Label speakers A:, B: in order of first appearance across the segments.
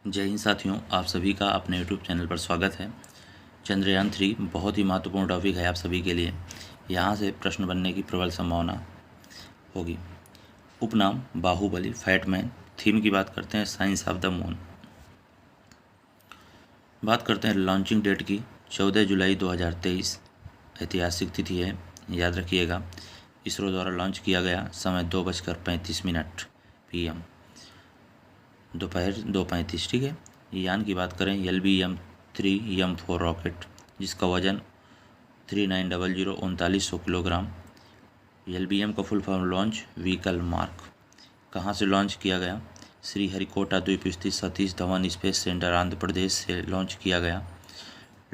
A: जय हिंद साथियों, आप सभी का अपने YouTube चैनल पर स्वागत है। चंद्रयान 3 बहुत ही महत्वपूर्ण टॉपिक है आप सभी के लिए। यहाँ से प्रश्न बनने की प्रबल संभावना होगी। उपनाम बाहुबली, फैटमैन। थीम की बात करते हैं साइंस ऑफ द मून। बात करते हैं लॉन्चिंग डेट की, 14 जुलाई 2023 ऐतिहासिक तिथि है, याद रखिएगा। इसरो द्वारा लॉन्च किया गया, समय 2:35 PM, दोपहर 2:35। ठीक है। यान की बात करें LBM-3M4 रॉकेट, जिसका वजन 3900 किलोग्राम। LBM का full form launch vehicle mark. कहाँ से लॉन्च किया गया? श्रीहरिकोटा द्वीप स्थित सतीश धवन स्पेस सेंटर, आंध्र प्रदेश से लॉन्च किया गया।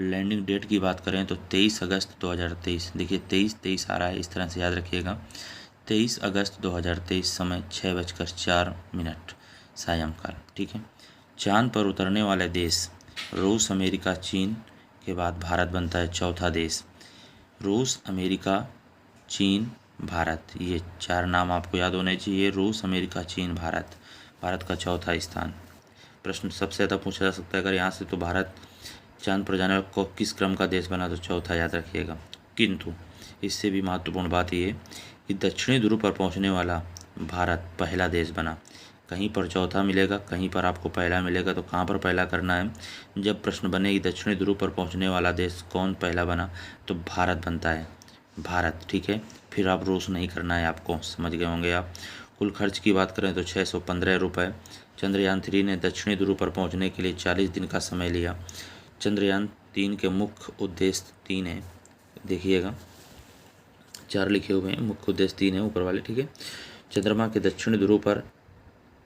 A: लैंडिंग डेट की बात करें तो 23 अगस्त 2023। देखिए 23 आ रहा है, इस तरह से याद रखिएगा। 23 अगस्त 2023, समय 6:04 सायंकाल। ठीक है। चांद पर उतरने वाले देश रूस, अमेरिका, चीन के बाद भारत बनता है चौथा देश। रूस, अमेरिका, चीन, भारत, ये चार नाम आपको याद होने चाहिए। रूस, अमेरिका, चीन, भारत। भारत का चौथा स्थान। प्रश्न सबसे ज़्यादा पूछा जा सकता है अगर यहाँ से, तो भारत चांद पर जाने को किस क्रम का देश बना, तो चौथा, याद रखिएगा। किंतु इससे भी महत्वपूर्ण बात यह कि दक्षिणी ध्रुव पर पहुँचने वाला भारत पहला देश बना। कहीं पर चौथा मिलेगा, कहीं पर आपको पहला मिलेगा, तो कहाँ पर पहला करना है? जब प्रश्न बने कि दक्षिणी ध्रुव पर पहुँचने वाला देश कौन पहला बना, तो भारत बनता है, भारत। ठीक है। फिर आप रूस नहीं करना है आपको, समझ गए होंगे आप। कुल खर्च की बात करें तो 615 रुपये। चंद्रयान 3 ने दक्षिणी ध्रुव पर पहुंचने के लिए 40 दिन का समय लिया। चंद्रयान 3 के मुख्य उद्देश्य 3 है, देखिएगा 4 लिखे हुए हैं, मुख्य उद्देश्य 3 है ऊपर वाले। ठीक है। चंद्रमा के दक्षिणी ध्रुव पर,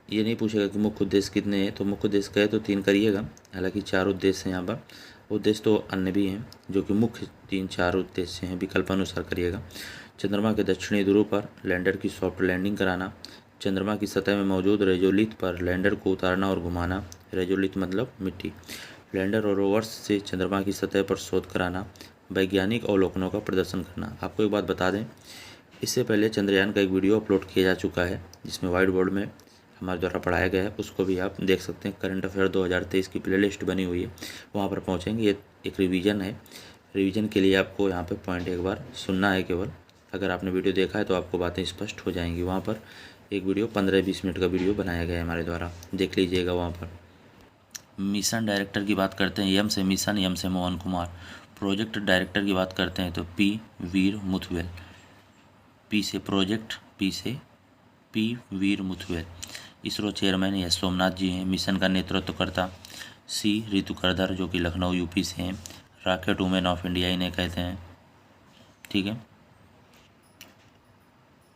A: ये नहीं पूछेगा कि मुख्य उद्देश्य कितने हैं, तो मुख्य उद्देश्य कहे तो 3 करिएगा। हालांकि 4 उद्देश्य हैं यहाँ पर, उद्देश्य तो अन्य भी हैं, जो कि मुख्य 3-4 उद्देश्य हैं, विकल्प अनुसार करिएगा। चंद्रमा के दक्षिणी ध्रुव पर लैंडर की सॉफ्ट लैंडिंग कराना। चंद्रमा की सतह में मौजूद रेजोलिथ पर लैंडर को उतारना और घुमाना। रेजोलिथ मतलब मिट्टी। लैंडर और रोवर्स से चंद्रमा की सतह पर शोध कराना। वैज्ञानिक अवलोकनों का प्रदर्शन करना। आपको एक बात बता दें, इससे पहले चंद्रयान का एक वीडियो अपलोड किया जा चुका है, जिसमें व्हाइट बोर्ड में हमारे द्वारा पढ़ाया गया है, उसको भी आप देख सकते हैं। करंट अफेयर 2023 की प्लेलिस्ट बनी हुई है, वहाँ पर पहुँचेंगे। ये एक रिवीजन है, रिवीजन के लिए आपको यहाँ पे पॉइंट एक बार सुनना है केवल। अगर आपने वीडियो देखा है तो आपको बातें स्पष्ट हो जाएंगी। वहाँ पर एक वीडियो 15-20 मिनट का वीडियो बनाया गया है हमारे द्वारा, देख लीजिएगा वहाँ पर। मिशन डायरेक्टर की बात करते हैं, एम से मिशन, एम से मोहन कुमार। प्रोजेक्ट डायरेक्टर की बात करते हैं तो पी वीर मुथुवेल। पी से प्रोजेक्ट, पी वीर मुथुवेल। इसरो चेयरमैन एस सोमनाथ जी हैं। मिशन का नेतृत्व करता सी रितु करधर, जो कि लखनऊ यूपी से हैं। रॉकेट वुमेन ऑफ इंडिया इन्हें कहते हैं। ठीक है।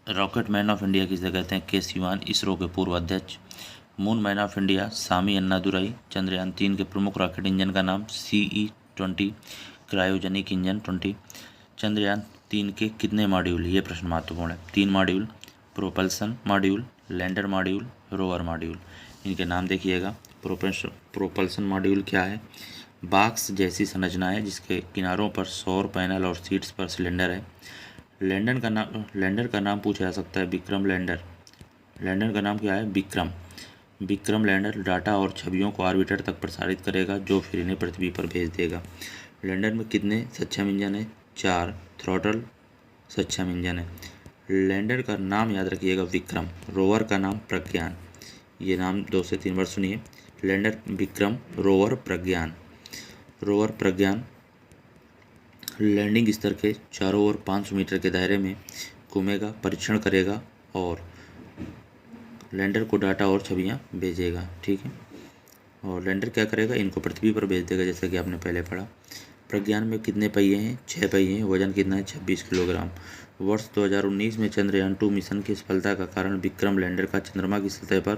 A: रॉकेट मैन ऑफ इंडिया किसे कहते हैं? के सिवान, इसरो के पूर्व अध्यक्ष। मून मैन ऑफ इंडिया सामी अन्नादुरई। चंद्रयान 3 के प्रमुख रॉकेट इंजन का नाम CE-20 क्रायोजेनिक इंजन 20। चंद्रयान 3 के कितने मॉड्यूल? ये प्रश्न महत्वपूर्ण है। 3 module, propulsion module, lander module, rover module. इनके नाम देखिएगा। प्रोपल्सन मॉड्यूल क्या है? बॉक्स जैसी संरचना है, जिसके किनारों पर सौर पैनल और सीट्स पर सिलेंडर है। लैंडर का नाम पूछा जा सकता है, विक्रम लैंडर। लैंडर का नाम क्या है? विक्रम। विक्रम लैंडर डाटा और छवियों को ऑर्बिटर तक प्रसारित करेगा, जो फिर इन्हें पृथ्वी पर भेज देगा। लैंडर में कितने सक्षम इंजन है? 4 थ्रॉटल सक्षम इंजन है। लैंडर का नाम याद रखिएगा, विक्रम। रोवर का नाम प्रज्ञान। ये नाम 2 से 3 बार सुनिए। लैंडर विक्रम, रोवर प्रज्ञान। रोवर प्रज्ञान लैंडिंग स्तर के चारों ओर 500 मीटर के दायरे में घूमेगा, परीक्षण करेगा और लैंडर को डाटा और छवियां भेजेगा। ठीक है। और लैंडर क्या करेगा? इनको पृथ्वी पर भेज देगा, जैसा कि आपने पहले पढ़ा। प्रज्ञान में कितने पहिए हैं? 6 पहिए हैं। वजन कितना है? 26 किलोग्राम। वर्ष 2019 में चंद्रयान 2 मिशन की सफलता का कारण विक्रम लैंडर का चंद्रमा की सतह पर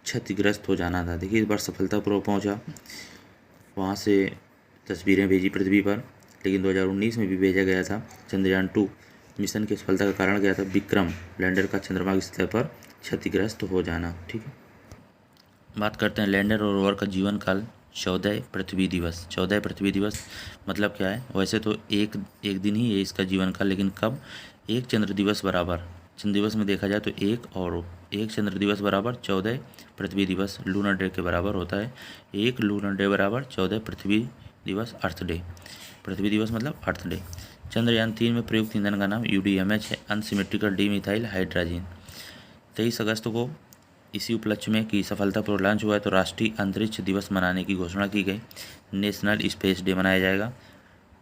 A: क्षतिग्रस्त हो जाना था। देखिए, इस बार सफलतापूर्वक पहुंचा, वहां से तस्वीरें भेजी पृथ्वी पर, लेकिन 2019 में भी भेजा गया था। चंद्रयान 2 मिशन की सफलता का कारण क्या था? विक्रम लैंडर का चंद्रमा की सतह पर क्षतिग्रस्त हो जाना। ठीक है। बात करते हैं लैंडर और रोवर का जीवन काल। 14 पृथ्वी दिवस। 14 पृथ्वी दिवस मतलब क्या है? वैसे तो एक दिन ही है इसका जीवन काल, लेकिन कब? 1 चंद्र दिवस बराबर चंद्र दिवस में देखा जाए तो 1 और 1 चंद्र दिवस बराबर 14 पृथ्वी दिवस लूनर डे के बराबर होता है। 1 लूनर डे बराबर 14 पृथ्वी दिवस अर्थ डे। पृथ्वी दिवस मतलब अर्थ डे। चंद्रयान 3 में प्रयुक्त ईंधन का नाम UDMH है, अनसिमेट्रिकल डीमिथाइल हाइड्रोजन। 23 अगस्त को इसी उपलक्ष्य में की सफलतापूर्वक लॉन्च हुआ है तो राष्ट्रीय अंतरिक्ष दिवस मनाने की घोषणा की गई। नेशनल स्पेस डे मनाया जाएगा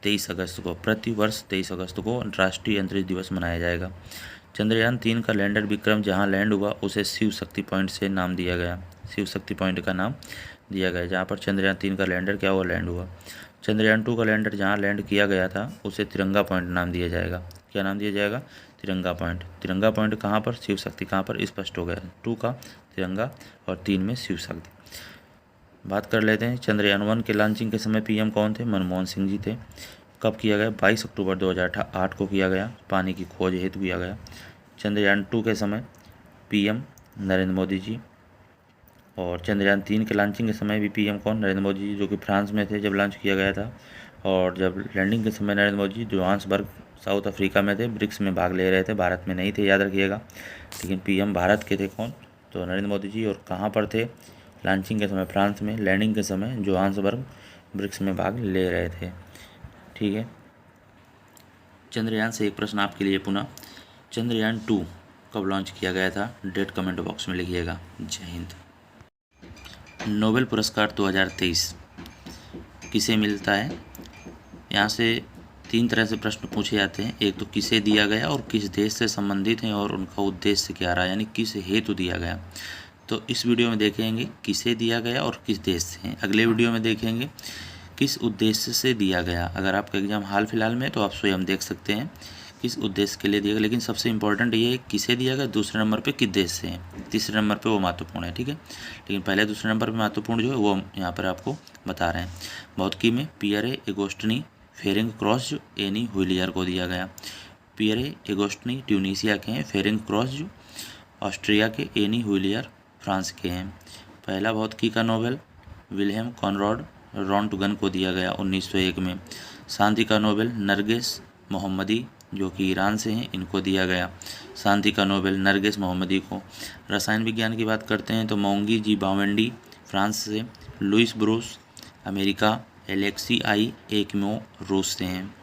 A: 23 अगस्त को। प्रति वर्ष 23 अगस्त को राष्ट्रीय अंतरिक्ष दिवस मनाया जाएगा। चंद्रयान 3 का लैंडर विक्रम जहां लैंड हुआ उसे शिव शक्ति पॉइंट से नाम दिया गया। शिव शक्ति पॉइंट का नाम दिया गया जहां पर चंद्रयान 3 का लैंडर क्या हुआ, लैंड हुआ। चंद्रयान 2 का लैंडर जहां लैंड किया गया था उसे तिरंगा पॉइंट नाम दिया जाएगा। क्या नाम दिया जाएगा? तिरंगा पॉइंट। तिरंगा पॉइंट कहाँ पर? शिव शक्ति। कहाँ पर? स्पष्ट हो गया। 2 का तिरंगा और 3 में शिव शक्ति। बात कर लेते हैं चंद्रयान 1 के लॉन्चिंग के समय PM कौन थे? मनमोहन सिंह जी थे। कब किया गया? 22 अक्टूबर 2008 को किया गया। पानी की खोज हेतु किया गया। चंद्रयान 2 के समय PM नरेंद्र मोदी जी। और चंद्रयान 3 के लॉन्चिंग के समय भी PM कौन? नरेंद्र मोदी जी, जो कि फ्रांस में थे जब लॉन्च किया गया था। और जब लैंडिंग के समय Narendra Modi ji Johannesburg south Africa में थे, ब्रिक्स में भाग ले रहे थे, भारत में नहीं थे, याद रखिएगा। लेकिन PM भारत के थे कौन? तो नरेंद्र मोदी जी। और कहाँ पर थे? लॉन्चिंग के समय फ्रांस में, लैंडिंग के समय जोहान्सबर्ग ब्रिक्स में भाग ले रहे थे। ठीक है। चंद्रयान से एक प्रश्न आपके लिए पुनः, चंद्रयान 2 कब लॉन्च किया गया था? डेट कमेंट बॉक्स में लिखिएगा। जय हिंद। नोबेल पुरस्कार 2023 किसे मिलता है? यहाँ से 3 तरह से प्रश्न पूछे जाते हैं। एक तो किसे दिया गया और किस देश से संबंधित हैं और उनका उद्देश्य क्या रहा, यानी किस हेतु दिया गया। तो इस वीडियो में देखेंगे किसे दिया गया और किस देश से हैं। अगले वीडियो में देखेंगे किस उद्देश्य से दिया गया। अगर आपका एग्जाम हाल फिलहाल में तो आप स्वयं देख सकते हैं किस उद्देश्य के लिए दिया गया। लेकिन सबसे इंपॉर्टेंट ये है किसे दिया गया, दूसरे नंबर पे किस देश से है, तीसरे नंबर पे वो महत्वपूर्ण है। ठीक है। लेकिन पहले दूसरे नंबर पे महत्वपूर्ण जो है वो यहाँ पर आपको बता रहे हैं। भौतिकी में पियरे एगोस्टिनी फेरिंग क्रॉस जो एनी हुइलियर को दिया गया। पियरे एगोस्टिनी ट्यूनीशिया के हैं, फेरिंग क्रॉस जो ऑस्ट्रिया के, एनी हुइलियर फ्रांस के हैं। पहला भौतिकी का नोबेल विल्हेम कॉनराड रॉन्टगन को दिया गया 1901 में। शांति का नोबेल नरगिस मोहम्मदी जो कि ईरान से हैं, इनको दिया गया शांति का नोबेल नरगिस मोहम्मदी को। रसायन विज्ञान की बात करते हैं तो मोंगी जी बावेंडी फ्रांस से, Louis Brus America, Alexei I Ekimov रूस से हैं।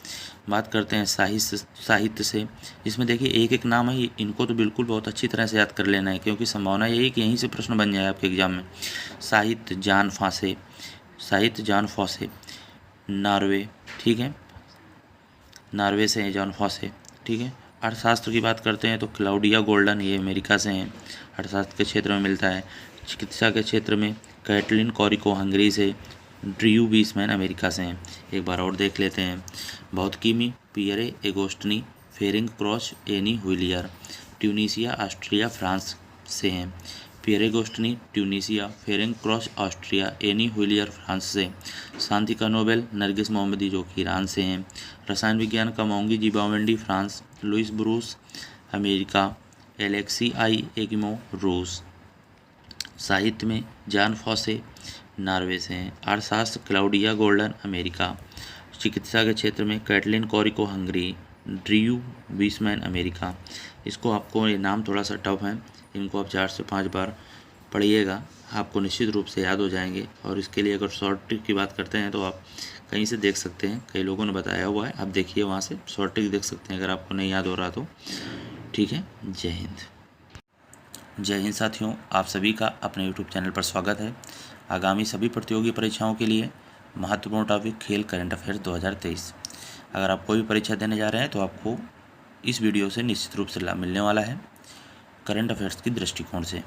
A: बात करते हैं साहित्य से, इसमें देखिए एक एक नाम है, इनको तो बिल्कुल बहुत अच्छी तरह से याद कर लेना है क्योंकि संभावना यही कि यहीं से प्रश्न बन जाए आपके एग्जाम में। साहित्य जॉन फॉसे नॉर्वे, ठीक है, नॉर्वे से हैं जॉन फॉसे। ठीक है। अर्थशास्त्र की बात करते हैं तो क्लाउडिया गोल्डन, ये अमेरिका से हैं, अर्थशास्त्र के क्षेत्र में मिलता है। चिकित्सा के क्षेत्र में कैटलिन कॉरिको हंगरी से, ड्रियू बीसमैन अमेरिका से हैं। एक बार और देख लेते हैं। भौतिकी में Pierre Agostini Ferenc Krausz Anne Huillier Tunisia Austria France से हैं। Pierre Agostini Tunisia, Ferenc Krausz Austria, Anne Huillier France से। शांति का नोबेल नरगिस मोहम्मदी जो कि ईरान से हैं। रसायन विज्ञान का Moungi G Bawendi France, Louis Brus America, Alexei I Ekimov रूस। साहित्य में जॉन फॉसे नॉर्वे से हैं। अर्थशास्त्र क्लाउडिया गोल्डन अमेरिका। चिकित्सा के क्षेत्र में कैटलिन कॉरिको हंगरी, ड्रियू बीसमैन अमेरिका। इसको आपको ये नाम थोड़ा सा टफ है, इनको आप 4 से 5 बार पढ़िएगा, आपको निश्चित रूप से याद हो जाएंगे। और इसके लिए अगर शॉर्ट ट्रिक की बात करते हैं तो आप कहीं से देख सकते हैं, कई लोगों ने बताया हुआ है, आप देखिए वहाँ से शॉर्ट ट्रिक देख सकते हैं अगर आपको नहीं याद हो रहा तो। ठीक है। जय हिंद। जय हिंद साथियों, आप सभी का अपने YouTube चैनल पर स्वागत है। आगामी सभी प्रतियोगी परीक्षाओं के लिए महत्वपूर्ण टॉपिक खेल करंट अफेयर्स 2023। अगर आप कोई भी परीक्षा देने जा रहे हैं तो आपको इस वीडियो से निश्चित रूप से लाभ मिलने वाला है करंट अफेयर्स की दृष्टिकोण से।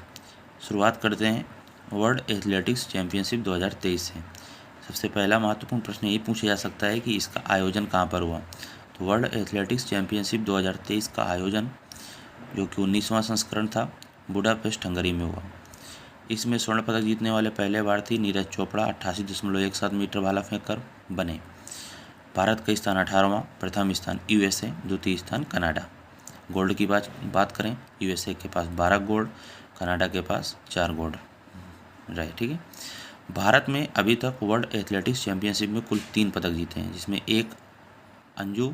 A: शुरुआत करते हैं वर्ल्ड एथलेटिक्स चैम्पियनशिप 2023 से। सबसे पहला महत्वपूर्ण प्रश्न ये पूछा जा सकता है कि इसका आयोजन कहाँ पर हुआ। तो वर्ल्ड एथलेटिक्स चैम्पियनशिप 2023 का आयोजन जो कि 19वां संस्करण था, बुडापेस्ट हंगरी में हुआ। इसमें स्वर्ण पदक जीतने वाले पहले भारतीय नीरज चोपड़ा 88.17 मीटर भाला फेंक कर बने। भारत का स्थान 18वां, प्रथम स्थान USA, द्वितीय स्थान कनाडा। गोल्ड की बात करें, USA के पास 12 गोल्ड, कनाडा के पास 4 गोल्ड रहे। ठीक है। भारत में अभी तक वर्ल्ड एथलेटिक्स चैंपियनशिप में कुल 3 पदक जीते हैं, जिसमें 1 अंजू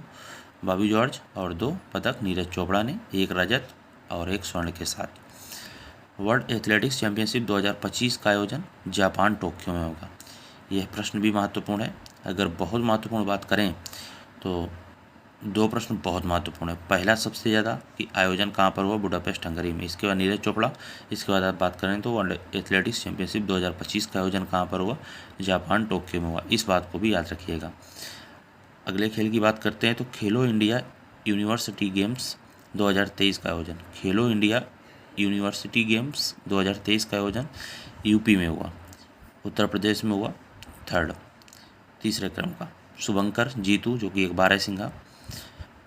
A: बॉबी जॉर्ज और 2 पदक नीरज चोपड़ा ने, 1 रजत और 1 स्वर्ण के साथ। वर्ल्ड एथलेटिक्स चैंपियनशिप 2025 का आयोजन जापान टोक्यो में होगा। यह प्रश्न भी महत्वपूर्ण है। अगर बहुत महत्वपूर्ण बात करें तो 2 प्रश्न बहुत महत्वपूर्ण है। पहला सबसे ज़्यादा कि आयोजन कहाँ पर हुआ, बुडापेस्ट हंगरी में। इसके बाद नीरज चोपड़ा। इसके बाद आप बात करें तो वर्ल्ड एथलेटिक्स चैंपियनशिप 2025 का आयोजन कहाँ पर हुआ, जापान टोक्यो में हुआ। इस बात को भी याद रखिएगा। अगले खेल की बात करते हैं तो खेलो इंडिया यूनिवर्सिटी गेम्स 2023 का आयोजन। खेलो इंडिया यूनिवर्सिटी गेम्स 2023 का आयोजन यूपी में हुआ, उत्तर प्रदेश में हुआ। तीसरे क्रम का शुभंकर जीतू जो कि एक बारहसिंगा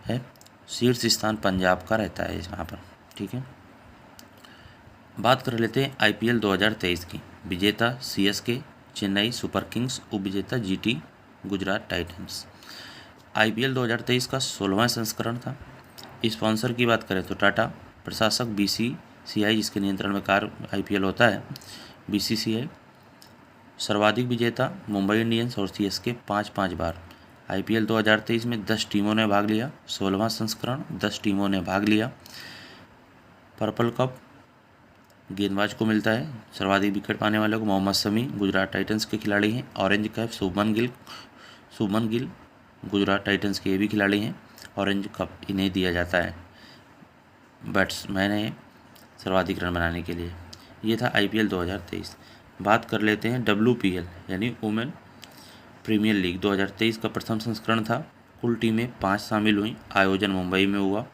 A: है, शीर्ष स्थान पंजाब का रहता है यहाँ पर। ठीक है, बात कर लेते हैं आईपीएल 2023 की। विजेता सीएसके चेन्नई सुपर किंग्स, उपविजेता जीटी गुजरात टाइटंस। आईपीएल 2023 का 16वां संस्करण था। स्पॉन्सर की बात करें तो टाटा, प्रशासक बीसीसीआई जिसके नियंत्रण में कार्य आईपीएल होता है, बीसीसीआई। सर्वाधिक विजेता मुंबई इंडियंस और सीएसके 5-5 बार। आईपीएल 2023 में 10 टीमों ने भाग लिया। 16वां संस्करण, 10 टीमों ने भाग लिया। पर्पल कप गेंदबाज को मिलता है, सर्वाधिक विकेट पाने वाले को मोहम्मद शमी गुजरात टाइटंस के खिलाड़ी हैं। Orange cap Shubman Gill Gujarat Titans के ये भी खिलाड़ी हैं। ऑरेंज कप इन्हें दिया जाता है, बैट्समैन है सर्वाधिक रन बनाने के लिए। ये था आईपीएल 2023। बात कर लेते हैं डब्ल्यूपीएल यानी वुमेन प्रीमियर लीग 2023 का प्रथम संस्करण था। कुल टीमें 5 शामिल हुई। आयोजन मुंबई में हुआ।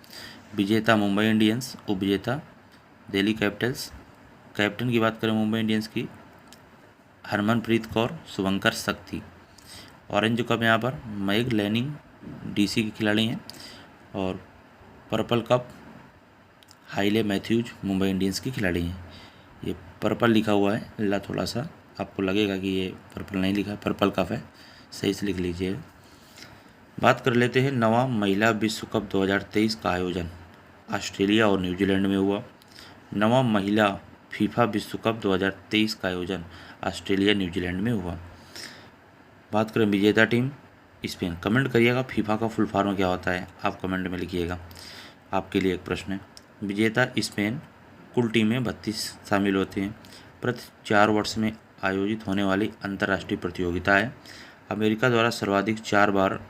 A: विजेता मुंबई इंडियंस, उपविजेता दिल्ली कैपिटल्स। कैप्टन की बात करें मुंबई इंडियंस की, हरमनप्रीत कौर, शुभंकर शक्ति। ऑरेंज कप यहाँ पर मैग लैनिंग डीसी के खिलाड़ी हैं। और purple cup हाइले Mathews Mumbai Indians के खिलाड़ी हैं। ये पर्पल लिखा हुआ है, ला थोड़ा सा आपको लगेगा कि ये पर्पल नहीं लिखा, पर्पल कप है, सही से लिख लीजिए। बात कर लेते हैं 9वां महिला विश्व कप 2023 का आयोजन ऑस्ट्रेलिया और न्यूजीलैंड में हुआ। 9वां महिला फीफा विश्व कप 2023 का आयोजन ऑस्ट्रेलिया न्यूजीलैंड में हुआ। बात करें विजेता टीम स्पेन। कमेंट करिएगा फीफा का फुल फॉर्म क्या होता है, आप कमेंट में लिखिएगा। आपके लिए एक प्रश्न है। विजेता स्पेन। कुल टीमें 32 शामिल होती हैं। प्रति 4 वर्ष में आयोजित होने वाली अंतर्राष्ट्रीय प्रतियोगिता है। अमेरिका द्वारा सर्वाधिक 4 बार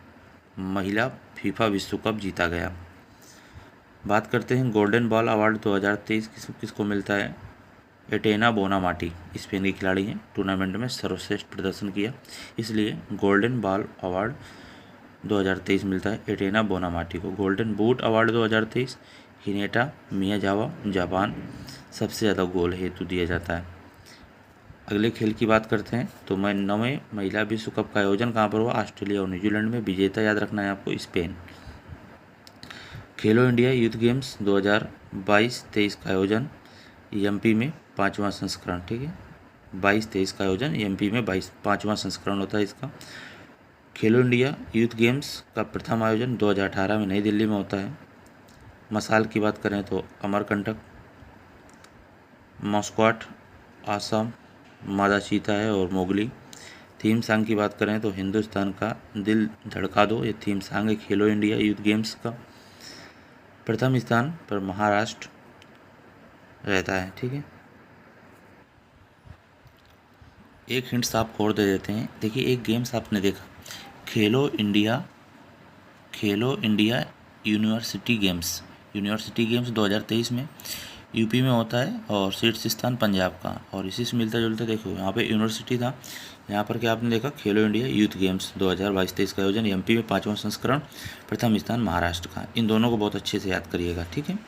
A: महिला फीफा विश्व कप जीता गया। बात करते हैं गोल्डन बॉल अवार्ड 2023 किसको मिलता है। एटेना बोनामाटी स्पेन के खिलाड़ी हैं, टूर्नामेंट में सर्वश्रेष्ठ प्रदर्शन किया, इसलिए गोल्डन बॉल अवार्ड 2023 मिलता है एटेना बोनामाटी को। गोल्डन बूट अवार्ड 2023 हिनेटा मियाजावा जापान, सबसे ज़्यादा गोल हेतु दिया जाता है। अगले खेल की बात करते हैं तो 9वें महिला विश्व कप का आयोजन कहाँ पर हुआ, ऑस्ट्रेलिया और न्यूजीलैंड में। विजेता याद रखना है आपको, स्पेन। खेलो इंडिया यूथ गेम्स 2022-23 का आयोजन एमपी में 5वां संस्करण। ठीक है, 22-23 का आयोजन एमपी में 5वां संस्करण होता है इसका। खेलो इंडिया यूथ गेम्स का प्रथम आयोजन 2018 में नई दिल्ली में होता है। मसाल की बात करें तो अमरकंटक, मॉस्क्वाट, आसाम, मादा चीता है और मोगली। थीम सॉन्ग की बात करें तो हिंदुस्तान का दिल धड़का दो, ये थीम सॉन्ग है खेलो इंडिया यूथ गेम्स का। प्रथम स्थान पर महाराष्ट्र रहता है। ठीक है, एक हिंट्स आपको और दे देते हैं। देखिए, एक गेम्स आपने देखा खेलो इंडिया यूनिवर्सिटी गेम्स 2023 में यूपी में होता है और शीर्ष स्थान पंजाब का। और इसी से मिलता जुलता देखो यहाँ पे यूनिवर्सिटी था, यहाँ पर क्या आपने देखा खेलो इंडिया यूथ गेम्स 2022-23 का आयोजन एमपी में 5वां संस्करण, प्रथम स्थान महाराष्ट्र का। इन दोनों को बहुत अच्छे से याद करिएगा। ठीक है,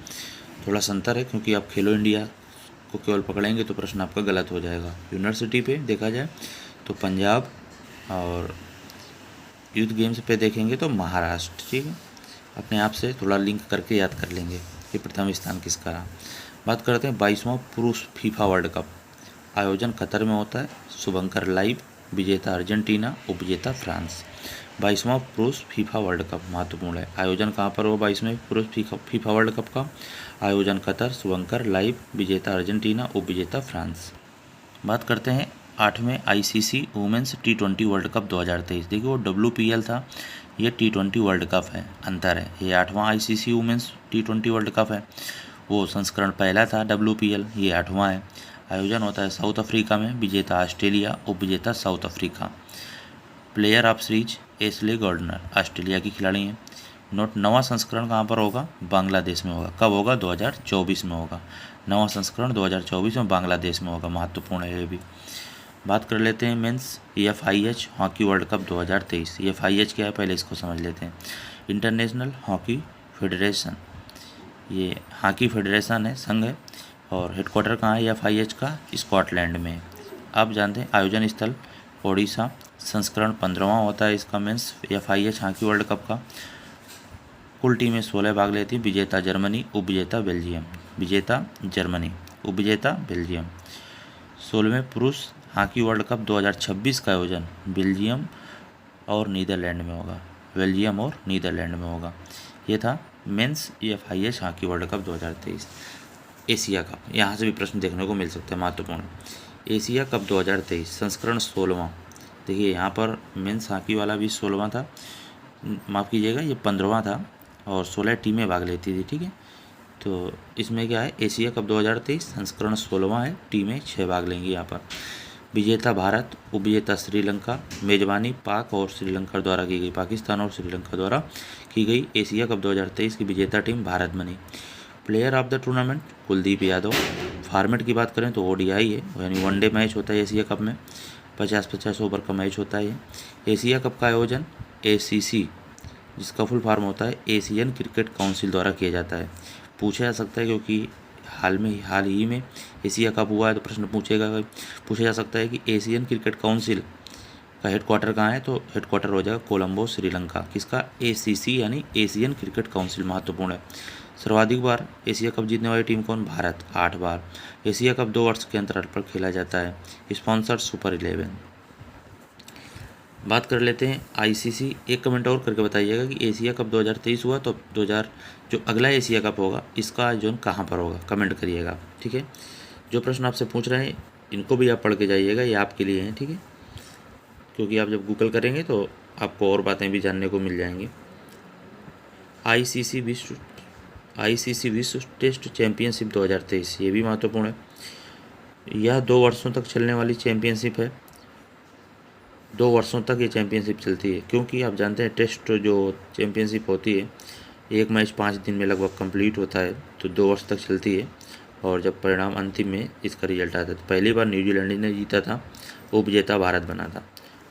A: थोड़ा सा अंतर है क्योंकि आप खेलो इंडिया को केवल पकड़ेंगे तो प्रश्न आपका गलत हो जाएगा। यूनिवर्सिटी पे देखा जाए तो पंजाब और यूथ गेम्स पे देखेंगे तो महाराष्ट्र। ठीक है, अपने आप से थोड़ा लिंक करके याद कर लेंगे कि प्रथम स्थान किसका रहा। बात करते हैं 22वां पुरुष फीफा वर्ल्ड कप। आयोजन कतर में होता है। शुभंकर लाइव, विजेता अर्जेंटीना, उपविजेता फ्रांस। 22वां पुरुष फीफा वर्ल्ड कप महत्वपूर्ण है। आयोजन कहाँ पर हो 22वें पुरुष फीफा वर्ल्ड कप का, आयोजन कतर, शुभंकर लाइव, विजेता अर्जेंटीना, उपविजेता फ्रांस। बात करते हैं 8वें ICC women's T20 world cup 2023। देखिए, वो WPL था, ये T20 वर्ल्ड कप है, अंतर है। ये 8वां ICC women's T20 world cup है। वो संस्करण पहला था WPL, ये 8वां है। आयोजन होता है साउथ अफ्रीका में, विजेता ऑस्ट्रेलिया, उपविजेता south Africa. Player of series Ashleigh Gardner Australia की खिलाड़ी हैं। नोट, नवा संस्करण कहाँ पर होगा? बांग्लादेश में होगा। कब होगा? 2024 में होगा। नवा संस्करण 2024 में बांग्लादेश में होगा। महत्वपूर्ण है ये भी। बात कर लेते हैं men's FIH hockey world cup 2023। FIH क्या है पहले इसको समझ लेते हैं। इंटरनेशनल हॉकी फेडरेशन, ये हॉकी फेडरेशन है, संघ है, और हेडक्वार्टर कहाँ है FIH का? स्कॉटलैंड में। आप जानते हैं आयोजन स्थल ओडिशा। संस्करण 15वां होता है इसका men's FIH hockey world cup का। कुल टीमें 16 भाग लेती हैं। विजेता जर्मनी, उपविजेता बेल्जियम। विजेता जर्मनी, उपविजेता बेल्जियम। 16वें पुरुष हॉकी वर्ल्ड कप 2026 का आयोजन बेल्जियम और नीदरलैंड में होगा। बेल्जियम और नीदरलैंड में होगा। ये था men's FIH hockey world cup 2023। Asia cup, यहाँ से भी प्रश्न देखने को मिल सकते हैं महत्वपूर्ण। एशिया कप 2023 संस्करण 16वां। देखिए यहाँ पर मेंस हॉकी वाला भी 16वां था, माफ़ कीजिएगा ये 15वां था, और 16 टीमें भाग लेती थी, ठीक है। तो इसमें क्या है, एशिया कप 2023 संस्करण 16वां है, टीमें 6 भाग लेंगी यहाँ पर। विजेता भारत, उपविजेता श्रीलंका। मेजबानी पाक और श्रीलंका द्वारा की गई, पाकिस्तान और श्रीलंका द्वारा की गई एशिया कप 2023 की विजेता टीम भारत बनी। Player of the tournament Kuldeep Yadav. Format की बात करें तो ODI है, यानी वनडे मैच होता है एशिया कप में, 50-50 ओवर का मैच होता है। एशिया कप का आयोजन ACC, जिसका फुल फॉर्म होता है एशियन क्रिकेट काउंसिल द्वारा किया जाता है। पूछा जा सकता है क्योंकि हाल ही में एशिया कप हुआ है, तो प्रश्न पूछा जा सकता है कि एशियन क्रिकेट काउंसिल का हेडक्वार्टर कहाँ है, तो हेडक्वार्टर हो जाएगा कोलंबो, श्रीलंका। किसका? ACC यानी एशियन क्रिकेट काउंसिल। महत्वपूर्ण है। सर्वाधिक बार एशिया कप जीतने वाली टीम कौन? भारत, 8 बार। एशिया कप 2 वर्ष के अंतराल पर खेला जाता है। Sponsor super 11। बात कर लेते हैं ICC। एक कमेंट और करके बताइएगा कि एशिया कप 2023 हुआ, तो जो अगला एशिया कप होगा इसका आयोजन कहाँ पर होगा, कमेंट करिएगा, ठीक है। जो प्रश्न आपसे पूछ रहे हैं इनको भी आप पढ़ के जाइएगा, ये आपके लिए हैं, ठीक है, क्योंकि आप जब गूगल करेंगे तो आपको और बातें भी जानने को मिल जाएंगी। ICC विश्व टेस्ट चैंपियनशिप 2023, ये भी महत्वपूर्ण है। यह 2 वर्षों तक चलने वाली चैंपियनशिप है। 2 वर्षों तक ये चैंपियनशिप चलती है, क्योंकि आप जानते हैं टेस्ट जो चैंपियनशिप होती है, एक मैच 5 दिन में लगभग कंप्लीट होता है, तो 2 वर्ष तक चलती है। और जब परिणाम अंतिम में इसका रिजल्ट आता है, तो पहली बार न्यूजीलैंड ने जीता था, उपविजेता भारत बना था।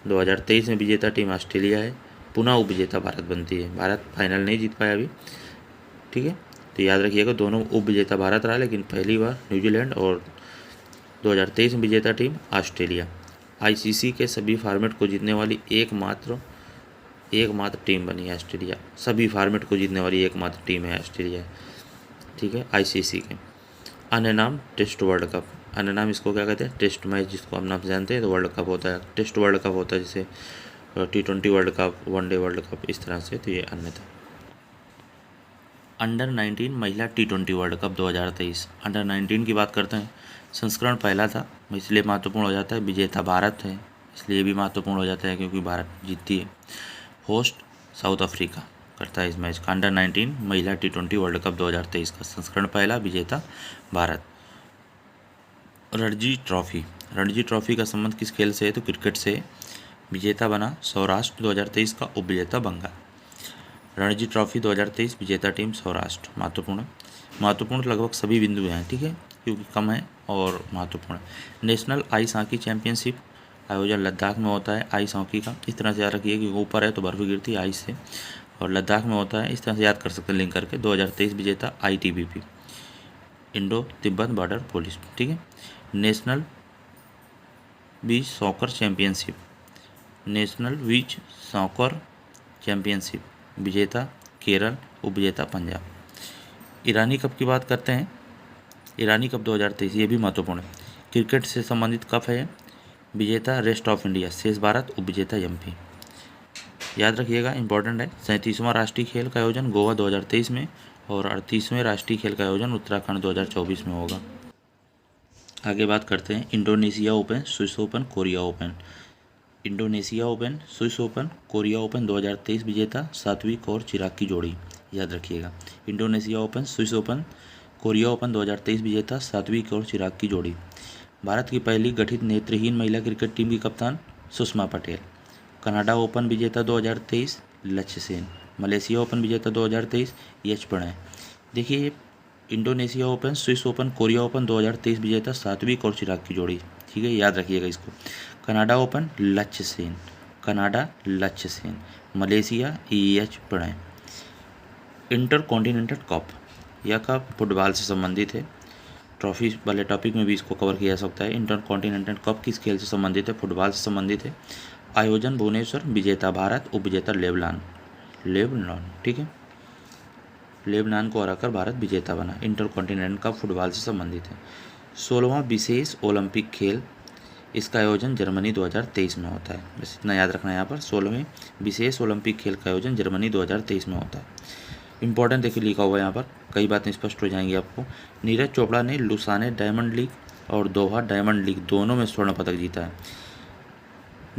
A: 2023 में विजेता टीम ऑस्ट्रेलिया है, पुनः उपविजेता भारत बनती है। भारत फाइनल नहीं जीत पाया अभी, ठीक है, तो याद रखिएगा दोनों उपविजेता भारत रहा, लेकिन पहली बार न्यूजीलैंड, और 2023 में विजेता टीम ऑस्ट्रेलिया। ICC के सभी फॉर्मेट को जीतने वाली एकमात्र टीम बनी है ऑस्ट्रेलिया। सभी फॉर्मेट को जीतने वाली एकमात्र टीम है ऑस्ट्रेलिया, ठीक है। ICC के अन्य नाम टेस्ट वर्ल्ड कप। अन्य नाम इसको क्या कहते हैं? टेस्ट मैच, जिसको हम नाम जानते हैं, तो वर्ल्ड कप होता है, टेस्ट वर्ल्ड कप होता है, जैसे T20 world cup, one day world cup, इस तरह से, तो ये अन्य था। अंडर 19 महिला T20 वर्ल्ड कप 2023। अंडर 19 की बात करते हैं, संस्करण पहला था, इसलिए महत्वपूर्ण हो जाता है। विजेता भारत है, इसलिए भी महत्वपूर्ण हो जाता है क्योंकि भारत जीतती है। होस्ट साउथ अफ्रीका करता है इस मैच का। अंडर 19 महिला T20 वर्ल्ड कप 2023 का संस्करण पहला, विजेता भारत। रणजी ट्रॉफी का संबंध किस खेल से है, तो क्रिकेट से। विजेता बना सौराष्ट्र 2023 का, उपविजेता बंगाल। रणजी ट्रॉफी 2023 विजेता टीम सौराष्ट्र। महत्वपूर्ण लगभग सभी बिंदु हैं, ठीक है, क्योंकि कम है और महत्वपूर्ण। नेशनल आइस हॉकी चैंपियनशिप आयोजन लद्दाख में होता है, आइस हॉकी का। इस तरह से याद रखिए कि ऊपर है तो बर्फ गिरती है आइस से, और लद्दाख में होता है, इस तरह से याद कर सकते हैं लिंक करके। 2023 विजेता ITBP, Indo Tibet border police, ठीक है। नेशनल बीच सॉकर चैंपियनशिप, विजेता केरल, उपविजेता पंजाब। ईरानी कप की बात करते हैं। ईरानी कप 2023, ये भी महत्वपूर्ण है, क्रिकेट से संबंधित कप है। विजेता रेस्ट ऑफ इंडिया, शेष भारत, उपविजेता MP। याद रखिएगा, इंपॉर्टेंट है। 37वां राष्ट्रीय खेल का आयोजन गोवा 2023 में, और 38वें राष्ट्रीय खेल का आयोजन उत्तराखंड 2024 में होगा। आगे बात करते हैं Indonesia open, Swiss open, Korea open. Indonesia open, Swiss open, Korea open 2023 विजेता सात्विक और चिराग की जोड़ी, याद रखिएगा। Indonesia open, Swiss open Korea open 2023 विजेता सात्विक और चिराग की जोड़ी। भारत की पहली गठित नेत्रहीन महिला क्रिकेट टीम की कप्तान सुषमा पटेल। कनाडा ओपन विजेता 2023 लक्ष्य सेन। मलेशिया ओपन विजेता 2023 यश प्रणय। देखिए ये Indonesia open, Swiss open, Korea open 2023 विजेता सात्विक और चिराग की जोड़ी। ठीक है, याद रखिएगा इसको। कनाडा ओपन लक्ष्य सेन, कनाडा लक्ष्य सेन। मलेशिया यश प्रणय। इंटर कॉन्टिनेंटल कप, यह कप फुटबॉल से संबंधित है। ट्रॉफी वाले टॉपिक में भी इसको कवर किया जा सकता है। इंटर कॉन्टिनेंटल कप किस खेल से संबंधित है? फुटबॉल से संबंधित है। आयोजन भुवनेश्वर, विजेता भारत, उपविजेता लेबनान। ठीक है, लेबनान को हराकर भारत विजेता बना। इंटर कॉन्टिनेंटल कप फुटबॉल से संबंधित है। 16वां विशेष ओलंपिक खेल, इसका आयोजन जर्मनी 2023 में होता है। बस इतना याद रखना है यहाँ पर। 16वें विशेष ओलंपिक खेल का आयोजन जर्मनी 2023 में होता है। इंपॉर्टेंट देखिए लिखा हुआ है यहाँ पर, कई बातें स्पष्ट हो जाएंगी आपको। नीरज चोपड़ा ने लुसाने डायमंड लीग और दोहा डायमंड लीग दोनों में स्वर्ण पदक जीता है।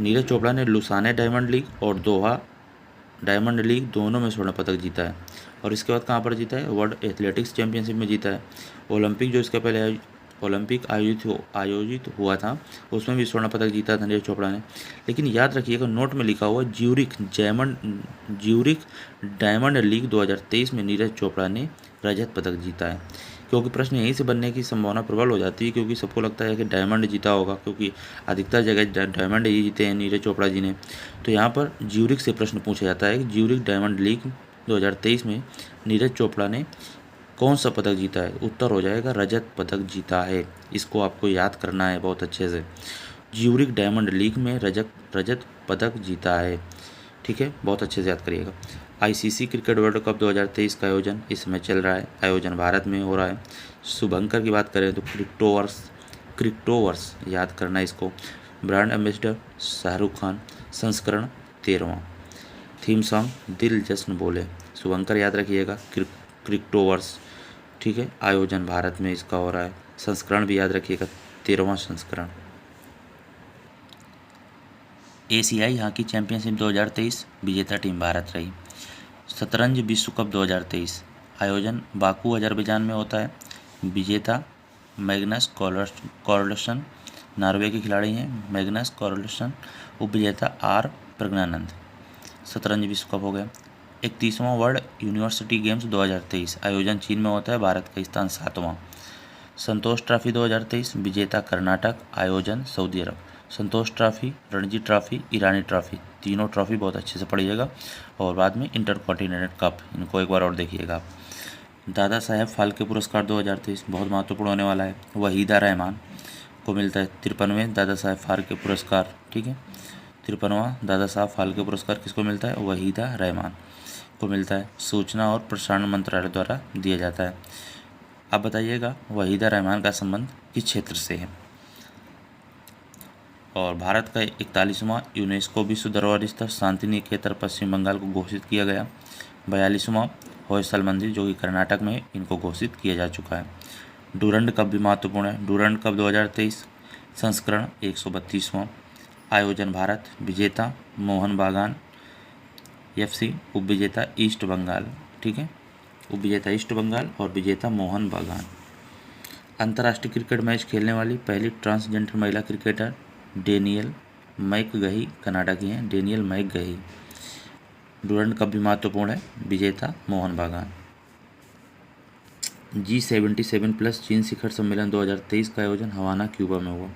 A: नीरज चोपड़ा ने लुसाने डायमंड लीग और दोहा डायमंड लीग दोनों में स्वर्ण पदक जीता है। और इसके बाद कहाँ पर जीता है? वर्ल्ड एथलेटिक्स चैंपियनशिप में जीता है। ओलंपिक जो इसके पहले ओलंपिक आयोजित हुआ था उसमें भी स्वर्ण पदक जीता था नीरज चोपड़ा ने। लेकिन याद रखिएगा, नोट में लिखा हुआ ज्यूरिख डायमंड लीग 2023 में नीरज चोपड़ा ने रजत पदक जीता है। क्योंकि प्रश्न यहीं से बनने की संभावना प्रबल हो जाती है, क्योंकि सबको लगता है कि डायमंड जीता होगा, क्योंकि अधिकतर जगह डायमंड ही जीते हैं नीरज चोपड़ा जी ने। तो यहाँ पर ज्यूरिख से प्रश्न पूछा जाता है कि ज्यूरिख डायमंड लीग 2023 में नीरज चोपड़ा ने कौन सा पदक जीता है? उत्तर हो जाएगा रजत पदक जीता है। इसको आपको याद करना है बहुत अच्छे से। ज्यूरिख डायमंड लीग में रजत पदक जीता है। ठीक है, बहुत अच्छे से याद करिएगा। आईसीसी क्रिकेट वर्ल्ड कप 2023 का आयोजन इस समय चल रहा है। आयोजन भारत में हो रहा है। शुभंकर की बात करें तो क्रिप्टोवर्स याद करना है इसको। Brand ambassador Shahrukh Khan. संस्करण 13वां। थीम सॉन्ग दिल जश्न बोले। शुभंकर याद रखिएगा। क्रिप्टोवर्स, ठीक है, आयोजन भारत में इसका हो रहा है। संस्करण भी याद रखिएगा, 13वां संस्करण। एशियाई हॉकी चैंपियनशिप 2023 विजेता टीम भारत रही। शतरंज विश्व कप 2023 आयोजन बाकू अजरबैजान में होता है। विजेता मैग्नस कार्लसन नॉर्वे के खिलाड़ी हैं। Magnus Carlsen. उपविजेता आर प्रज्ञानंद। शतरंज विश्व कप हो गया। 31वां वर्ल्ड यूनिवर्सिटी गेम्स 2023 आयोजन चीन में होता है। भारत का स्थान 7वां। संतोष ट्रॉफी 2023 विजेता कर्नाटक। आयोजन सऊदी अरब। संतोष ट्रॉफी, रणजी ट्रॉफी, ईरानी ट्रॉफी, तीनों ट्रॉफी बहुत अच्छे से पढ़िएगा। और बाद में इंटर कॉन्टिनेंटल कप, इनको एक बार और देखिएगा आप। दादा साहेब फाल्के पुरस्कार 2023 बहुत महत्वपूर्ण होने वाला है। वहीदा रहमान को मिलता है 53वें दादा साहेब फाल्के पुरस्कार। ठीक है, 53वां दादा साहब फाल्के पुरस्कार किसको मिलता है? वहीदा रहमान को मिलता है। सूचना और प्रसारण मंत्रालय द्वारा दिया जाता है। अब बताइएगा वहीदा रहमान का संबंध किस क्षेत्र से है? और भारत का 41वां यूनेस्को विश्व धरोहर स्थल शांति निकेतन पश्चिम बंगाल को घोषित किया गया। 42वां होयसल मंदिर जो कि कर्नाटक में, इनको घोषित किया जा चुका है। डूरंड कप भी महत्वपूर्ण है। डूरंड कप 2023 संस्करण 132वां। आयोजन भारत। विजेता मोहन बागान FC। उपविजेता ईस्ट बंगाल। ठीक है, उपविजेता ईस्ट बंगाल और विजेता मोहन बागान। अंतर्राष्ट्रीय क्रिकेट मैच खेलने वाली पहली ट्रांसजेंडर महिला क्रिकेटर डेनियल मैकगही, कनाडा की हैं डेनियल मैकगही। डूरंड कप भी महत्वपूर्ण है। विजेता मोहन बागान। G77+ चीन शिखर सम्मेलन 2023 का आयोजन हवाना, क्यूबा में हुआ।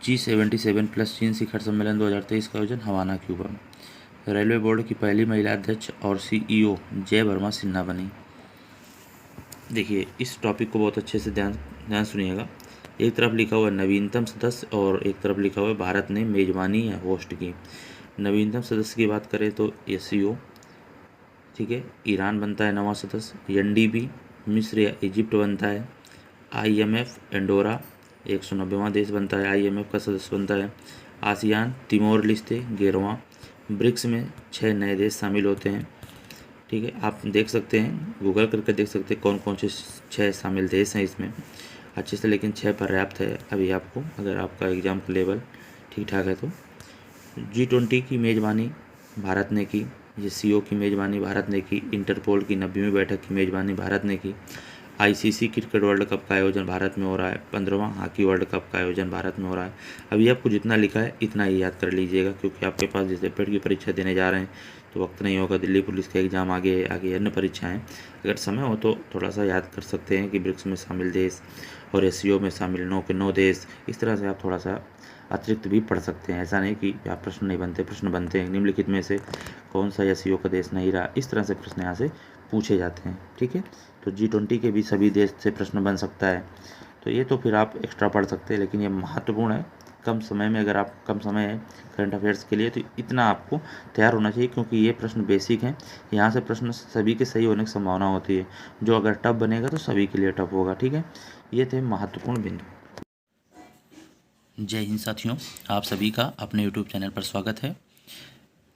A: G77+ चीन शिखर सम्मेलन 2023 का आयोजन हवाना, क्यूबा में। रेलवे बोर्ड की पहली महिला अध्यक्ष और CEO जय वर्मा सिन्हा बनी। देखिए इस टॉपिक को बहुत अच्छे से ध्यान सुनिएगा। एक तरफ लिखा हुआ है नवीनतम सदस्य और एक तरफ लिखा हुआ है भारत ने मेजबानी या होस्ट की। नवीनतम सदस्य की बात करें तो SCO, ठीक है, ईरान बनता है 9वां सदस्य। NDB मिस्र या इजिप्ट बनता है। IMF एंडोरा 190वां देश बनता है, IMF का सदस्य बनता है। आसियान तिमोर लिस्ते 11वां। ब्रिक्स में 6 नए देश शामिल होते हैं। ठीक है, आप देख सकते हैं, गूगल करके देख सकते हैं कौन कौन से 6 शामिल देश हैं इसमें अच्छे से, लेकिन 6 पर्याप्त है अभी आपको, अगर आपका एग्ज़ाम का लेवल ठीक ठाक है तो। G20 की मेज़बानी भारत ने की। ये CO की मेज़बानी भारत ने की। इंटरपोल की 90वीं बैठक की मेज़बानी भारत ने की। आईसीसी क्रिकेट वर्ल्ड कप का आयोजन भारत में हो रहा है। 15वां हॉकी वर्ल्ड कप का आयोजन भारत में हो रहा है। अभी आपको जितना लिखा है इतना ही याद कर लीजिएगा, क्योंकि आपके पास जैसे पेड की परीक्षा देने जा रहे हैं तो वक्त नहीं होगा। दिल्ली पुलिस का एग्ज़ाम आगे आगे अन्य परीक्षाएं, अगर समय हो तो थोड़ा सा याद कर सकते हैं कि ब्रिक्स में शामिल देश और एससीओ में शामिल 9 के 9 देश। इस तरह से आप थोड़ा सा अतिरिक्त भी पढ़ सकते हैं। ऐसा नहीं कि आप प्रश्न नहीं बनते, प्रश्न बनते हैं। निम्नलिखित में से कौन सा एससीओ का देश नहीं रहा, इस तरह से प्रश्न यहाँ से पूछे जाते हैं। ठीक है, तो G20 के भी सभी देश से प्रश्न बन सकता है। तो ये तो फिर आप एक्स्ट्रा पढ़ सकते हैं, लेकिन ये महत्वपूर्ण है। कम समय में, अगर आप कम समय है करंट अफेयर्स के लिए, तो इतना आपको तैयार होना चाहिए, क्योंकि ये प्रश्न बेसिक हैं। यहाँ से प्रश्न सभी के सही होने की संभावना होती है। जो अगर टफ बनेगा तो सभी के लिए टफ होगा। ठीक है, ये थे महत्वपूर्ण बिंदु। जय हिंद साथियों, आप सभी का अपने YouTube चैनल पर स्वागत है।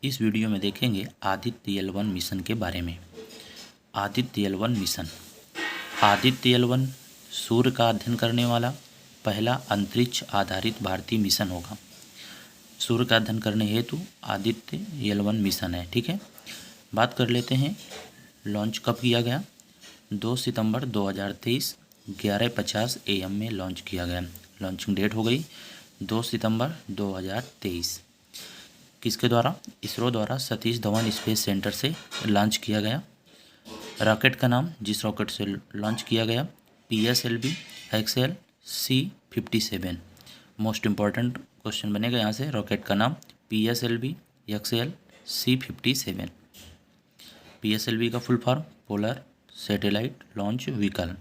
A: इस वीडियो में देखेंगे आदित्य L1 मिशन के बारे में। Aditya L1 mission, Aditya L1 सूर्य का अध्ययन करने वाला पहला अंतरिक्ष आधारित भारतीय मिशन होगा। सूर्य का अध्ययन करने हेतु आदित्य L1 मिशन है। ठीक है, बात कर लेते हैं लॉन्च कब किया गया। 2 सितंबर 2023 11:50 AM में लॉन्च किया गया। लॉन्चिंग डेट हो गई 2 सितंबर 2023। किसके द्वारा? इसरो द्वारा सतीश धवन स्पेस सेंटर से लॉन्च किया गया। रॉकेट का नाम जिस रॉकेट से लॉन्च किया गया PSLV XL C57। Most important question बनेगा यहाँ से। रॉकेट का नाम PSLV XL C57। PSLV का full form polar satellite launch vehicle.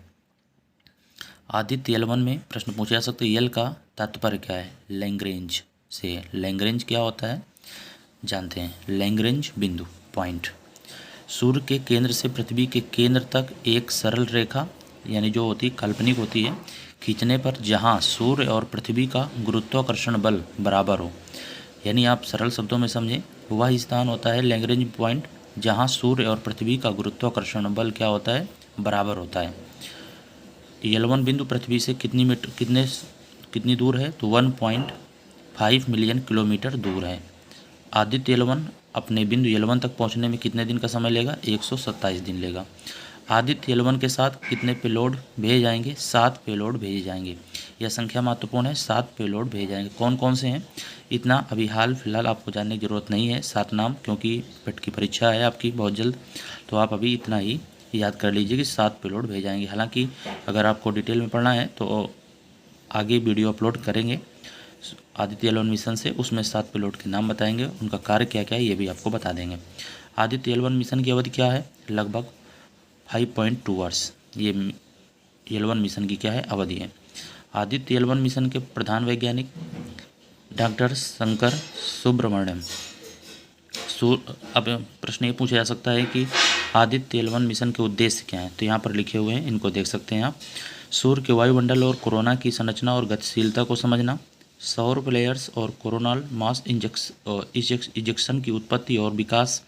A: Aditya L1 में प्रश्न पूछे जा सकते हैं। एल का तात्पर्य क्या है? लैग्रेंज से। लैग्रेंज क्या होता है जानते हैं। लैग्रेंज बिंदु, पॉइंट। सूर्य के केंद्र से पृथ्वी के केंद्र तक एक सरल रेखा, यानी जो होती काल्पनिक होती है, खींचने पर जहां सूर्य और पृथ्वी का गुरुत्वाकर्षण बल बराबर हो, यानी आप सरल शब्दों में समझें, वह स्थान होता है लैग्रेंज पॉइंट जहां सूर्य और पृथ्वी का गुरुत्वाकर्षण बल क्या होता है? बराबर होता है। L1 बिंदु पृथ्वी से कितनी दूर है? तो 1.5 मिलियन किलोमीटर दूर है। आदित्य L1 अपने बिंदु L1 तक पहुंचने में कितने दिन का समय लेगा? 127 दिन लेगा। आदित्य L1 के साथ कितने पेलोड भेजे जाएंगे? 7 पेलोड भेजे जाएंगे। यह संख्या महत्वपूर्ण है, 7 पेलोड भेजे जाएंगे। कौन कौन से हैं इतना अभी हाल फिलहाल आपको जानने की ज़रूरत नहीं है, 7 नाम, क्योंकि पेट की परीक्षा है आपकी बहुत जल्द। तो आप अभी इतना ही याद कर लीजिए कि 7 पेलोड भेजे जाएंगे। हालांकि अगर आपको डिटेल में पढ़ना है तो आगे वीडियो अपलोड करेंगे आदित्य L1 मिशन से, उसमें 7 पेलोड के नाम बताएंगे, उनका कार्य क्या क्या है ये भी आपको बता देंगे। आदित्य L1 मिशन की अवधि क्या है? लगभग 5.2 वर्ष ये L1 मिशन की क्या है? अवधि है। आदित्य L1 मिशन के प्रधान वैज्ञानिक डॉक्टर शंकर सुब्रमण्यम। अब प्रश्न ये पूछा जा सकता है कि आदित्य L1 मिशन के उद्देश्य क्या हैं? तो यहाँ पर लिखे हुए हैं, इनको देख सकते हैं आप। सूर्य के वायुमंडल और कोरोना की संरचना और गतिशीलता को समझना, सौर प्लेयर्स और कोरोनल मास इजेक्शन की उत्पत्ति और विकास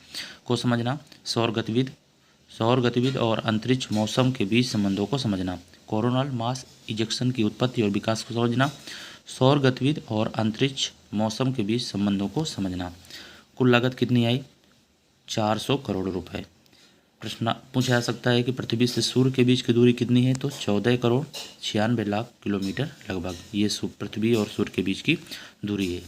A: को समझना, सौर गतिविधि और अंतरिक्ष मौसम के बीच संबंधों को समझना। कोरोनल मास इजेक्शन की उत्पत्ति और विकास को समझना, सौर गतिविधि और अंतरिक्ष मौसम के बीच संबंधों को समझना। कुल लागत कितनी आई? 400 करोड़ रुपए। प्रश्न पूछा जा सकता है कि पृथ्वी से सूर्य के बीच की दूरी कितनी है? तो 14 करोड़ 96 लाख किलोमीटर लगभग ये पृथ्वी और सूर्य के बीच की दूरी है।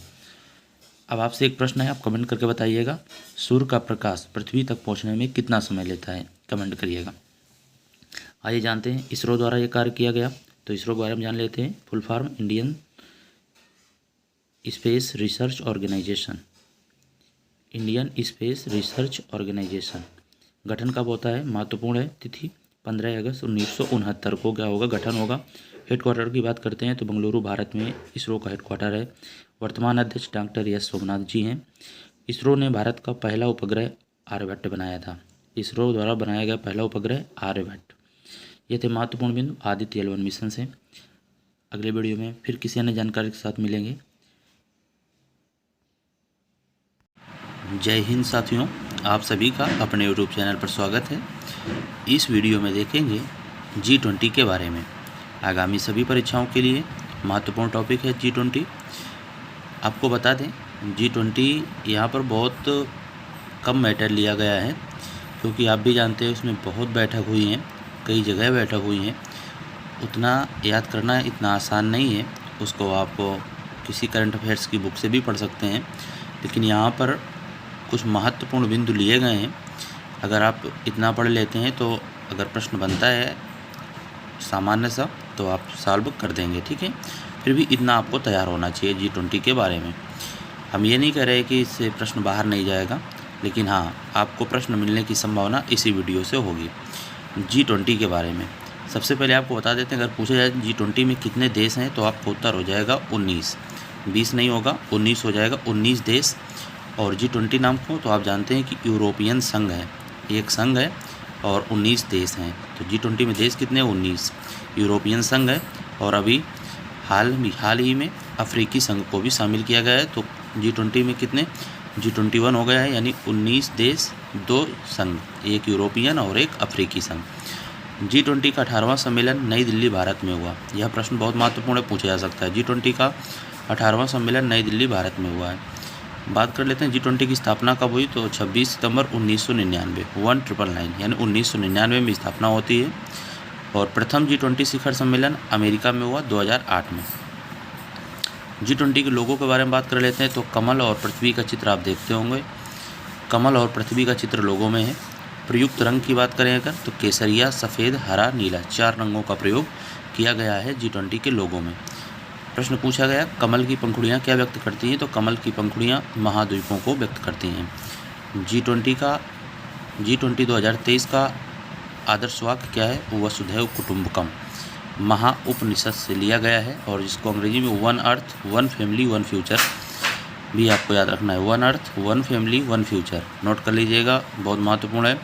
A: अब आपसे एक प्रश्न है, आप कमेंट करके बताइएगा, सूर्य का प्रकाश पृथ्वी तक पहुंचने में कितना समय लेता है? कमेंट करिएगा। आइए जानते हैं इसरो द्वारा ये कार्य किया गया। तो इसरो के बारे में जान लेते हैं। Full form Indian space research organisation. Indian space research organisation गठन कब होता है? महत्वपूर्ण है तिथि 15 अगस्त 1969 को क्या होगा? गठन होगा। हेडक्वार्टर की बात करते हैं तो बेंगलुरु भारत में इसरो का हेडक्वार्टर है। वर्तमान अध्यक्ष डॉक्टर एस सोमनाथ जी हैं। इसरो ने भारत का पहला उपग्रह आर्यभट्ट बनाया था। इसरो द्वारा बनाया गया पहला उपग्रह आर्यभट्ट। ये थे महत्वपूर्ण बिंदु आदित्य L1 मिशन से। अगले वीडियो में फिर किसी अन्य जानकारी के साथ मिलेंगे। जय हिंद साथियों, आप सभी का अपने YouTube चैनल पर स्वागत है। इस वीडियो में देखेंगे G20 के बारे में। आगामी सभी परीक्षाओं के लिए महत्वपूर्ण टॉपिक है G20। आपको बता दें G20 यहाँ पर बहुत कम मैटर लिया गया है, क्योंकि आप भी जानते हैं उसमें बहुत बैठक हुई हैं कई जगह बैठक हुई हैं, उतना याद करना इतना आसान नहीं है। उसको आप किसी करंट अफेयर्स की बुक से भी पढ़ सकते हैं, लेकिन यहाँ पर कुछ महत्वपूर्ण बिंदु लिए गए हैं। अगर आप इतना पढ़ लेते हैं तो अगर प्रश्न बनता है सामान्य सा तो आप सॉल्व कर देंगे, ठीक है। फिर भी इतना आपको तैयार होना चाहिए G20 के बारे में। हम ये नहीं कह रहे कि इससे प्रश्न बाहर नहीं जाएगा, लेकिन हाँ, आपको प्रश्न मिलने की संभावना इसी वीडियो से होगी। G20 के बारे में सबसे पहले आपको बता देते हैं, अगर पूछा जाए G20 में कितने देश हैं तो आपका उत्तर हो जाएगा 19। 20 नहीं होगा, 19 हो जाएगा, 19 देश। और G20 नाम को तो आप जानते हैं कि यूरोपियन संघ है, एक संघ है और 19 देश हैं। तो G20 में देश कितने हैं? 19। यूरोपियन संघ है और अभी हाल ही में अफ्रीकी संघ को भी शामिल किया गया है। तो G20 में कितने? G21 हो गया है, यानी 19 देश, 2 संघ, एक यूरोपियन और एक अफ्रीकी संघ। G20 का 18वां सम्मेलन नई दिल्ली भारत में हुआ। यह प्रश्न बहुत महत्वपूर्ण पूछा जा सकता है। G20 का 18वां सम्मेलन नई दिल्ली भारत में हुआ है। बात कर लेते हैं G20 की स्थापना कब हुई, तो 26 सितंबर 1999, 1999 यानी 1999 में स्थापना होती है। और प्रथम G20 शिखर सम्मेलन अमेरिका में हुआ 2008 में। G20 के लोगों के बारे में बात कर लेते हैं, तो कमल और पृथ्वी का चित्र आप देखते होंगे। कमल और पृथ्वी का चित्र लोगों में है। प्रयुक्त रंग की बात करें अगर, तो केसरिया, सफ़ेद, हरा, नीला, 4 रंगों का प्रयोग किया गया है G20 के लोगों में। प्रश्न पूछा गया, कमल की पंखुड़ियाँ क्या व्यक्त करती हैं, तो कमल की पंखुड़ियाँ महाद्वीपों को व्यक्त करती हैं। G20 2023 का आदर्श वाक्य क्या है? वसुधैव कुटुंबकम, महा उपनिषद से लिया गया है, और जिसको अंग्रेजी में 1 अर्थ 1 फैमिली 1 फ्यूचर भी आपको याद रखना है। 1 अर्थ 1 फैमिली 1 फ्यूचर नोट कर लीजिएगा, बहुत महत्वपूर्ण है।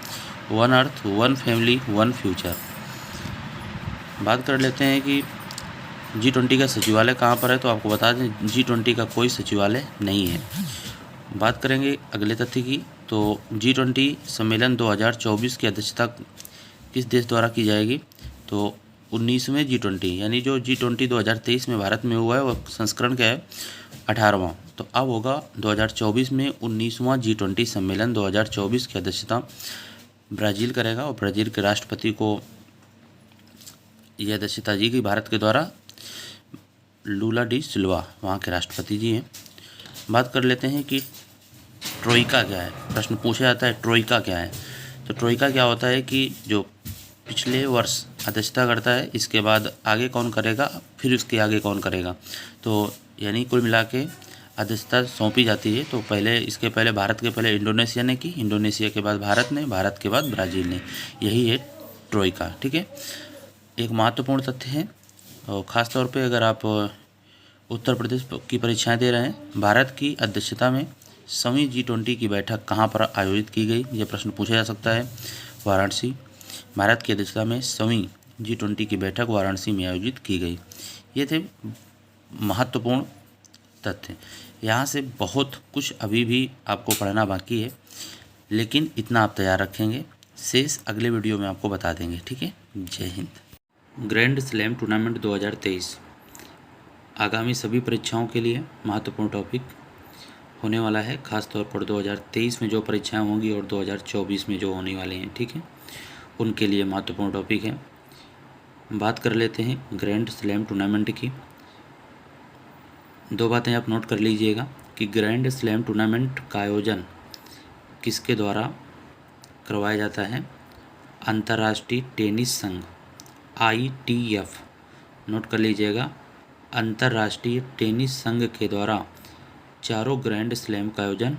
A: 1 अर्थ 1 फैमिली 1 फ्यूचर। बात कर लेते हैं कि G20 का सचिवालय कहाँ पर है, तो आपको बता दें G20 का कोई सचिवालय नहीं है। बात करेंगे अगले तथ्य की, तो G20 सम्मेलन 2024 की अध्यक्षता किस देश द्वारा की जाएगी, तो 19वें G20, यानी जो G20 2023 में भारत में हुआ है वह संस्करण क्या है? 18वां। तो अब होगा 2024 में 19वां G20 सम्मेलन 2024 की अध्यक्षता ब्राज़ील करेगा, और ब्राज़ील के राष्ट्रपति को यह अध्यक्षता दी गई भारत के द्वारा। लूला डी सिल्वा वहाँ के राष्ट्रपति जी हैं। बात कर लेते हैं कि ट्रोइका क्या है। प्रश्न पूछा जाता है ट्रोइका क्या है, तो ट्रोइका क्या होता है कि जो पिछले वर्ष अध्यक्षता करता है, इसके बाद आगे कौन करेगा, फिर उसके आगे कौन करेगा, तो यानी कुल मिला के अध्यक्षता सौंपी जाती है। तो इसके पहले भारत के पहले इंडोनेशिया ने की, इंडोनेशिया के बाद भारत ने, भारत के बाद ब्राज़ील ने। यही है ट्रोइका, ठीक है। एक महत्वपूर्ण तथ्य है, और ख़ासतौर पे अगर आप उत्तर प्रदेश की परीक्षाएं दे रहे हैं, भारत की अध्यक्षता में 7वीं G20 की बैठक कहाँ पर आयोजित की गई, यह प्रश्न पूछा जा सकता है। वाराणसी। भारत की अध्यक्षता में 7वीं G20 की बैठक वाराणसी में आयोजित की गई। ये थे महत्वपूर्ण तथ्य। यहाँ से बहुत कुछ अभी भी आपको पढ़ना बाकी है, लेकिन इतना आप तैयार रखेंगे, शेष अगले वीडियो में आपको बता देंगे, ठीक है। जय हिंद। ग्रैंड स्लैम टूर्नामेंट 2023 आगामी सभी परीक्षाओं के लिए महत्वपूर्ण टॉपिक होने वाला है, खासतौर पर 2023 में जो परीक्षाएं होंगी और 2024 में जो होने वाली हैं, ठीक है, उनके लिए महत्वपूर्ण टॉपिक है। बात कर लेते हैं ग्रैंड स्लैम टूर्नामेंट की। 2 बातें आप नोट कर लीजिएगा कि ग्रैंड स्लैम टूर्नामेंट का आयोजन किसके द्वारा करवाया जाता है? अंतर्राष्ट्रीय टेनिस संघ ITF, नोट कर लीजिएगा, अंतर्राष्ट्रीय टेनिस संघ के द्वारा चारों ग्रैंड स्लैम का आयोजन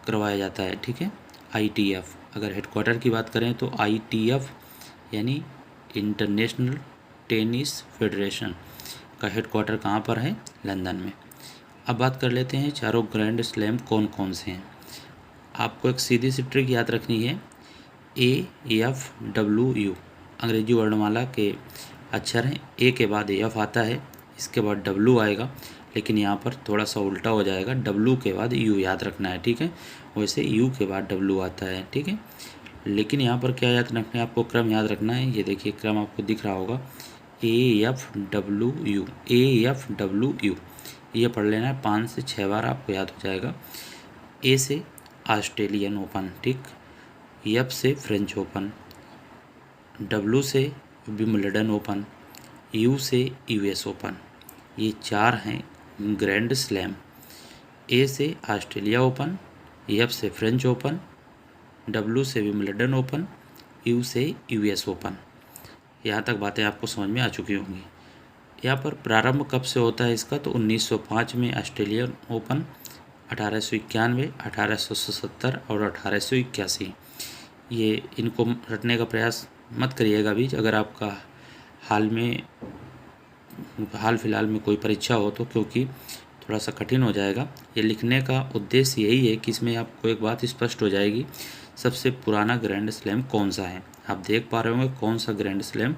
A: करवाया जाता है, ठीक है। ITF। अगर हेडक्वार्टर की बात करें तो ITF यानी इंटरनेशनल टेनिस फेडरेशन का हेडक्वार्टर कहाँ पर है? लंदन में। अब बात कर लेते हैं चारों ग्रैंड स्लैम कौन कौन से हैं। आपको एक सीधी सी ट्रिक याद रखनी है, AFWU अंग्रेजी वर्णमाला के अक्षर हैं। A के बाद F आता है, इसके बाद W आएगा, लेकिन यहाँ पर थोड़ा सा उल्टा हो जाएगा, W के बाद U याद रखना है, ठीक है। वैसे U के बाद W आता है, ठीक है। लेकिन यहाँ पर क्या याद रखना है, आपको क्रम याद रखना है। ये देखिए क्रम आपको दिख रहा होगा, AFWU, AFWU, ये पढ़ लेना है 5 से 6 बार, आपको याद हो जाएगा। A से ऑस्ट्रेलियन ओपन, ठीक, F से फ्रेंच ओपन, डब्ल्यू से विंबलडन ओपन, यू से यूएस ओपन, ये 4 हैं ग्रैंड स्लैम। ए से ऑस्ट्रेलिया ओपन, एफ से फ्रेंच ओपन, डब्ल्यू से विंबलडन ओपन, यू से यूएस ओपन। यहाँ तक बातें आपको समझ में आ चुकी होंगी। यहाँ पर प्रारंभ कब से होता है इसका, तो 1905 में ऑस्ट्रेलियन ओपन, 1891, 1877 और 1881। ये इनको रटने का प्रयास मत करिएगा भी, अगर आपका हाल फिलहाल में कोई परीक्षा हो तो, क्योंकि थोड़ा सा कठिन हो जाएगा। ये लिखने का उद्देश्य यही है कि इसमें आपको एक बात स्पष्ट हो जाएगी, सबसे पुराना ग्रैंड स्लैम कौन सा है। आप देख पा रहे होंगे कौन सा ग्रैंड स्लैम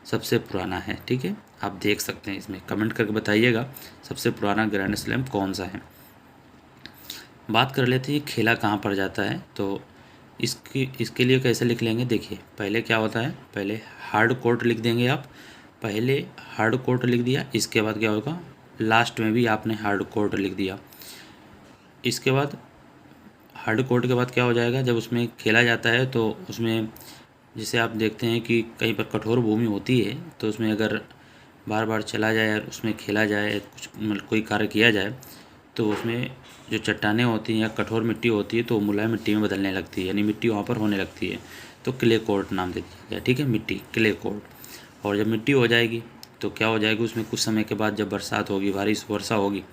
A: सबसे पुराना है, ठीक है। आप देख सकते हैं, इसमें कमेंट करके बताइएगा सबसे पुराना ग्रैंड स्लैम कौन सा है। बात कर लेते हैं खेला कहाँ पर जाता है, तो इसके लिए कैसे लिख लेंगे। देखिए पहले क्या होता है, पहले हार्ड कोर्ट लिख देंगे आप, पहले हार्ड कोर्ट लिख दिया, इसके बाद क्या होगा, लास्ट में भी आपने हार्ड कोर्ट लिख दिया। इसके बाद हार्ड कोर्ट के बाद क्या हो जाएगा, जब उसमें खेला जाता है तो उसमें जैसे आप देखते हैं कि कहीं पर कठोर भूमि होती है, तो उसमें अगर बार बार चला जाए और उसमें खेला जाए, कुछ कोई कार्य किया जाए, तो उसमें जो चट्टानें होती हैं या कठोर मिट्टी होती है तो मुलायम मिट्टी में बदलने लगती है, यानी मिट्टी वहाँ पर होने लगती है, तो क्ले कोर्ट नाम दे दिया गया, ठीक है, मिट्टी क्ले कोर्ट। और जब मिट्टी हो जाएगी तो क्या हो जाएगी, उसमें कुछ समय के बाद जब बरसात होगी, भारी वर्षा होगी,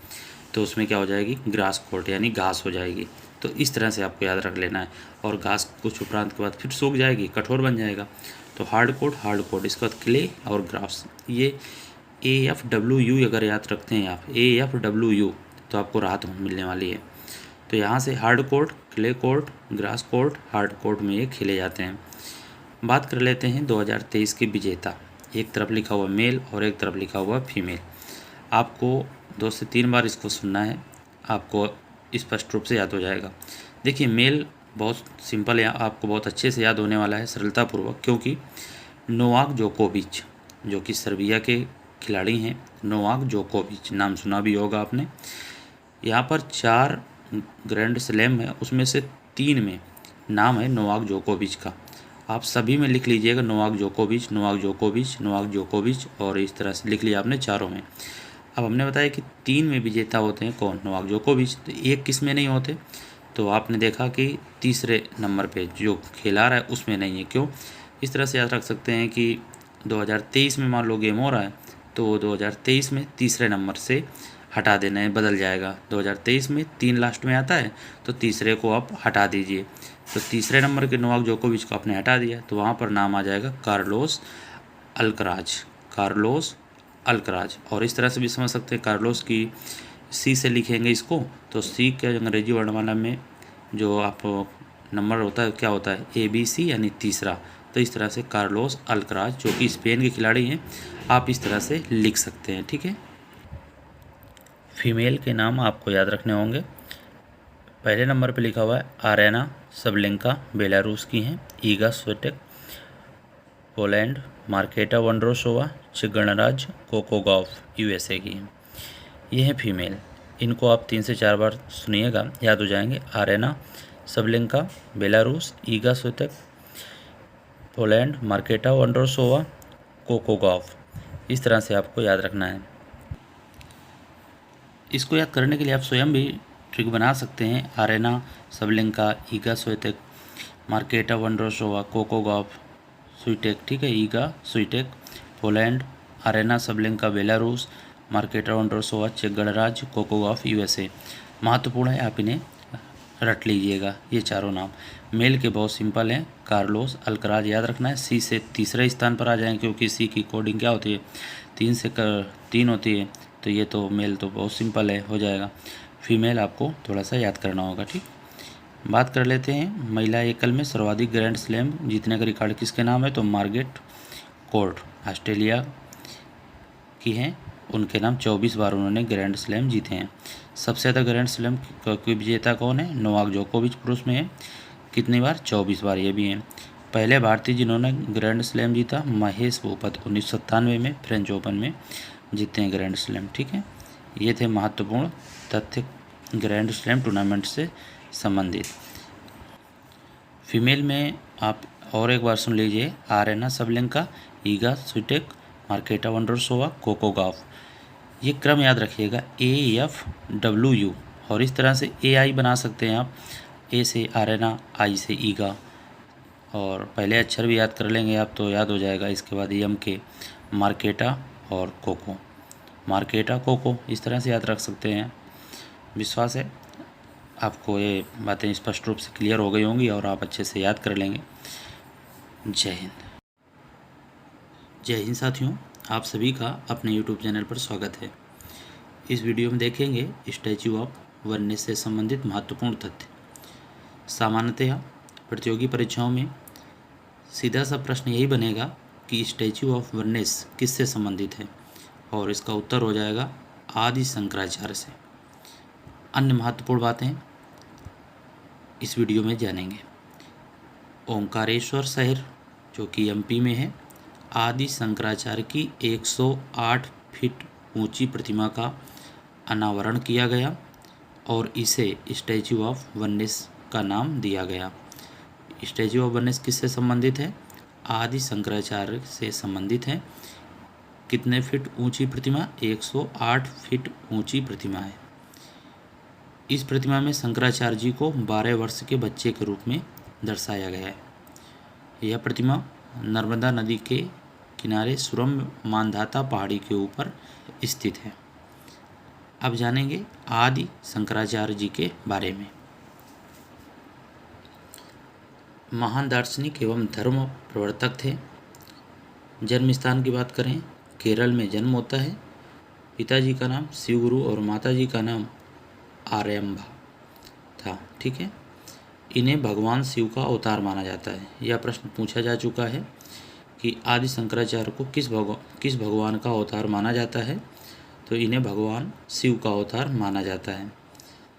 A: तो उसमें क्या हो जाएगी, ग्रास कोर्ट यानी घास हो जाएगी। तो इस तरह से आपको याद रख लेना है। और घास कुछ उपरांत के बाद फिर सूख जाएगी, कठोर बन जाएगा, तो हार्ड कोर्ट, इसके बाद क्ले और ग्रास। ये AFWU अगर याद रखते हैं आप, AFWU, तो आपको राहत मिलने वाली है। तो यहाँ से hard court, clay court, grass court, hard court में ये खेले जाते हैं। बात कर लेते हैं 2023 के विजेता। एक तरफ लिखा हुआ मेल और एक तरफ लिखा हुआ फीमेल। आपको 2 से 3 बार इसको सुनना है, आपको स्पष्ट रूप से याद हो जाएगा। देखिए मेल बहुत सिंपल है, आपको बहुत अच्छे से याद होने वाला है, सरलतापूर्वक, क्योंकि नोवाक जोकोविच, जो कि सर्बिया के खिलाड़ी हैं, नोवाक जोकोविच, नाम सुना भी होगा आपने। यहाँ पर 4 ग्रैंड स्लैम है, उसमें से 3 में नाम है नोवाक जोकोविच का। आप सभी में लिख लीजिएगा नोवाक जोकोविच, नोवाक जोकोविच, नोवाक जोकोविच, और इस तरह से लिख लिया आपने चारों में। अब हमने बताया कि 3 में विजेता होते हैं कौन, नोवाक जोकोविच, तो एक किस में नहीं होते, तो आपने देखा कि तीसरे नंबर पे जो खेला रहा है उसमें नहीं है। क्यों, इस तरह से याद रख सकते हैं कि 2023 में मान लो गेम हो रहा है, तो 2023 में तीसरे नंबर से हटा देना है, बदल जाएगा। 2023 में 3 लास्ट में आता है, तो तीसरे को आप हटा दीजिए। तो तीसरे नंबर के नोवाक जोकोविच को आपने हटा दिया, तो वहाँ पर नाम आ जाएगा कार्लोस अल्कराज। और इस तरह से भी समझ सकते हैं, कार्लोस की सी से लिखेंगे इसको, तो सी के अंग्रेजी वर्णमाला में जो आप नंबर होता है क्या होता है, ABC यानी तीसरा। तो इस तरह से कार्लोस अल्कराज, जो कि स्पेन के खिलाड़ी हैं, आप इस तरह से लिख सकते हैं, ठीक है। फीमेल के नाम आपको याद रखने होंगे। पहले नंबर पे लिखा हुआ है आरेना सबलेंका, बेलारूस की हैं। Iga Swiatek, Poland. Marketa Vondrousova, चेक गणराज्य। कोकोगॉफ, USA की हैं। ये हैं फीमेल। इनको आप 3 से 4 बार सुनिएगा, याद हो जाएंगे। Aryna Sabalenka, Belarus, Iga Swiatek, Poland, Marketa Vondrousova, Coco Gauff. इस तरह से आपको याद रखना है। इसको याद करने के लिए आप स्वयं भी ट्रिक बना सकते हैं। Aryna Sabalenka, Iga Swiatek, Marketa Vondrousova, Coco Gauff, Swiatek, ठीक है, Iga Swiatek, Poland, Aryna Sabalenka, Belarus, Marketa Vondrousova, चेक गणराज्य, कोकोगॉफ, USA। महत्वपूर्ण है, आप इन्हें रट लीजिएगा। ये चारों नाम मेल के बहुत सिंपल हैं। कार्लोस अल्कराज याद रखना है, सी से तीसरे स्थान पर आ जाएंगे, क्योंकि सी की कोडिंग क्या होती है, 3 से 3 होती है, तो ये तो मेल तो बहुत सिंपल है, हो जाएगा। फीमेल आपको थोड़ा सा याद करना होगा, ठीक। बात कर लेते हैं महिला एकल में सर्वाधिक ग्रैंड स्लैम जीतने का रिकॉर्ड किसके नाम है, तो मार्गरेट कोर्ट, ऑस्ट्रेलिया की हैं। उनके नाम 24 बार उन्होंने ग्रैंड स्लैम जीते हैं। सबसे ज़्यादा ग्रैंड स्लैम की विजेता कौन है, नोवाक जोकोविच पुरुष में है। कितनी बार, 24 बार ये भी हैं। पहले भारतीय जिन्होंने ग्रैंड स्लैम जीता, महेश भूपत, 1997 में फ्रेंच ओपन में जीते हैं ग्रैंड स्लैम, ठीक है। ये थे महत्वपूर्ण तथ्य ग्रैंड स्लैम टूर्नामेंट से संबंधित। फीमेल में आप और एक बार सुन लीजिए, आरेना सबलिंका, ईगा स्विटेक, मार्केटा वंडरसोवा, कोकोगाफ। ये क्रम याद रखिएगा, AFWU, और इस तरह से AI बना सकते हैं आप। A से आरेना, I से ईगा, और पहले अक्षर भी याद कर लेंगे आप तो याद हो जाएगा। इसके बाद M के मार्केटा और कोको, मार्केटा कोको, इस तरह से याद रख सकते हैं। विश्वास है आपको ये बातें स्पष्ट रूप से क्लियर हो गई होंगी और आप अच्छे से याद कर लेंगे। जय हिंद। जय हिंद साथियों, आप सभी का अपने YouTube चैनल पर स्वागत है। इस वीडियो में देखेंगे स्टैच्यू ऑफ वननेस से संबंधित महत्वपूर्ण तथ्य। सामान्यतः प्रतियोगी परीक्षाओं में सीधा सा प्रश्न यही बनेगा कि स्टैच्यू ऑफ वननेस किससे संबंधित है, और इसका उत्तर हो जाएगा आदि शंकराचार्य से। अन्य महत्वपूर्ण बातें इस वीडियो में जानेंगे। ओंकारेश्वर शहर जो कि MP में है, आदि शंकराचार्य की 108 फीट ऊंची प्रतिमा का अनावरण किया गया और इसे स्टैच्यू ऑफ वननेस का नाम दिया गया। स्टैच्यू ऑफ वननेस किससे संबंधित है? आदि शंकराचार्य से संबंधित है। कितने फीट ऊंची प्रतिमा? 108 फीट ऊंची प्रतिमा है। इस प्रतिमा में शंकराचार्य जी को 12 वर्ष के बच्चे के रूप में दर्शाया गया है। यह प्रतिमा नर्मदा नदी के किनारे सुरम्य मानधाता पहाड़ी के ऊपर स्थित है। अब जानेंगे आदि शंकराचार्य जी के बारे में। महान दार्शनिक एवं धर्म प्रवर्तक थे। जन्म स्थान की बात करें, केरल में जन्म होता है। पिताजी का नाम शिवगुरु और माताजी का नाम आर्यम्भा था। ठीक है। इन्हें भगवान शिव का अवतार माना जाता है। यह प्रश्न पूछा जा चुका है कि आदि शंकराचार्य को किस भगवान का अवतार माना जाता है, तो इन्हें भगवान शिव का अवतार माना जाता है।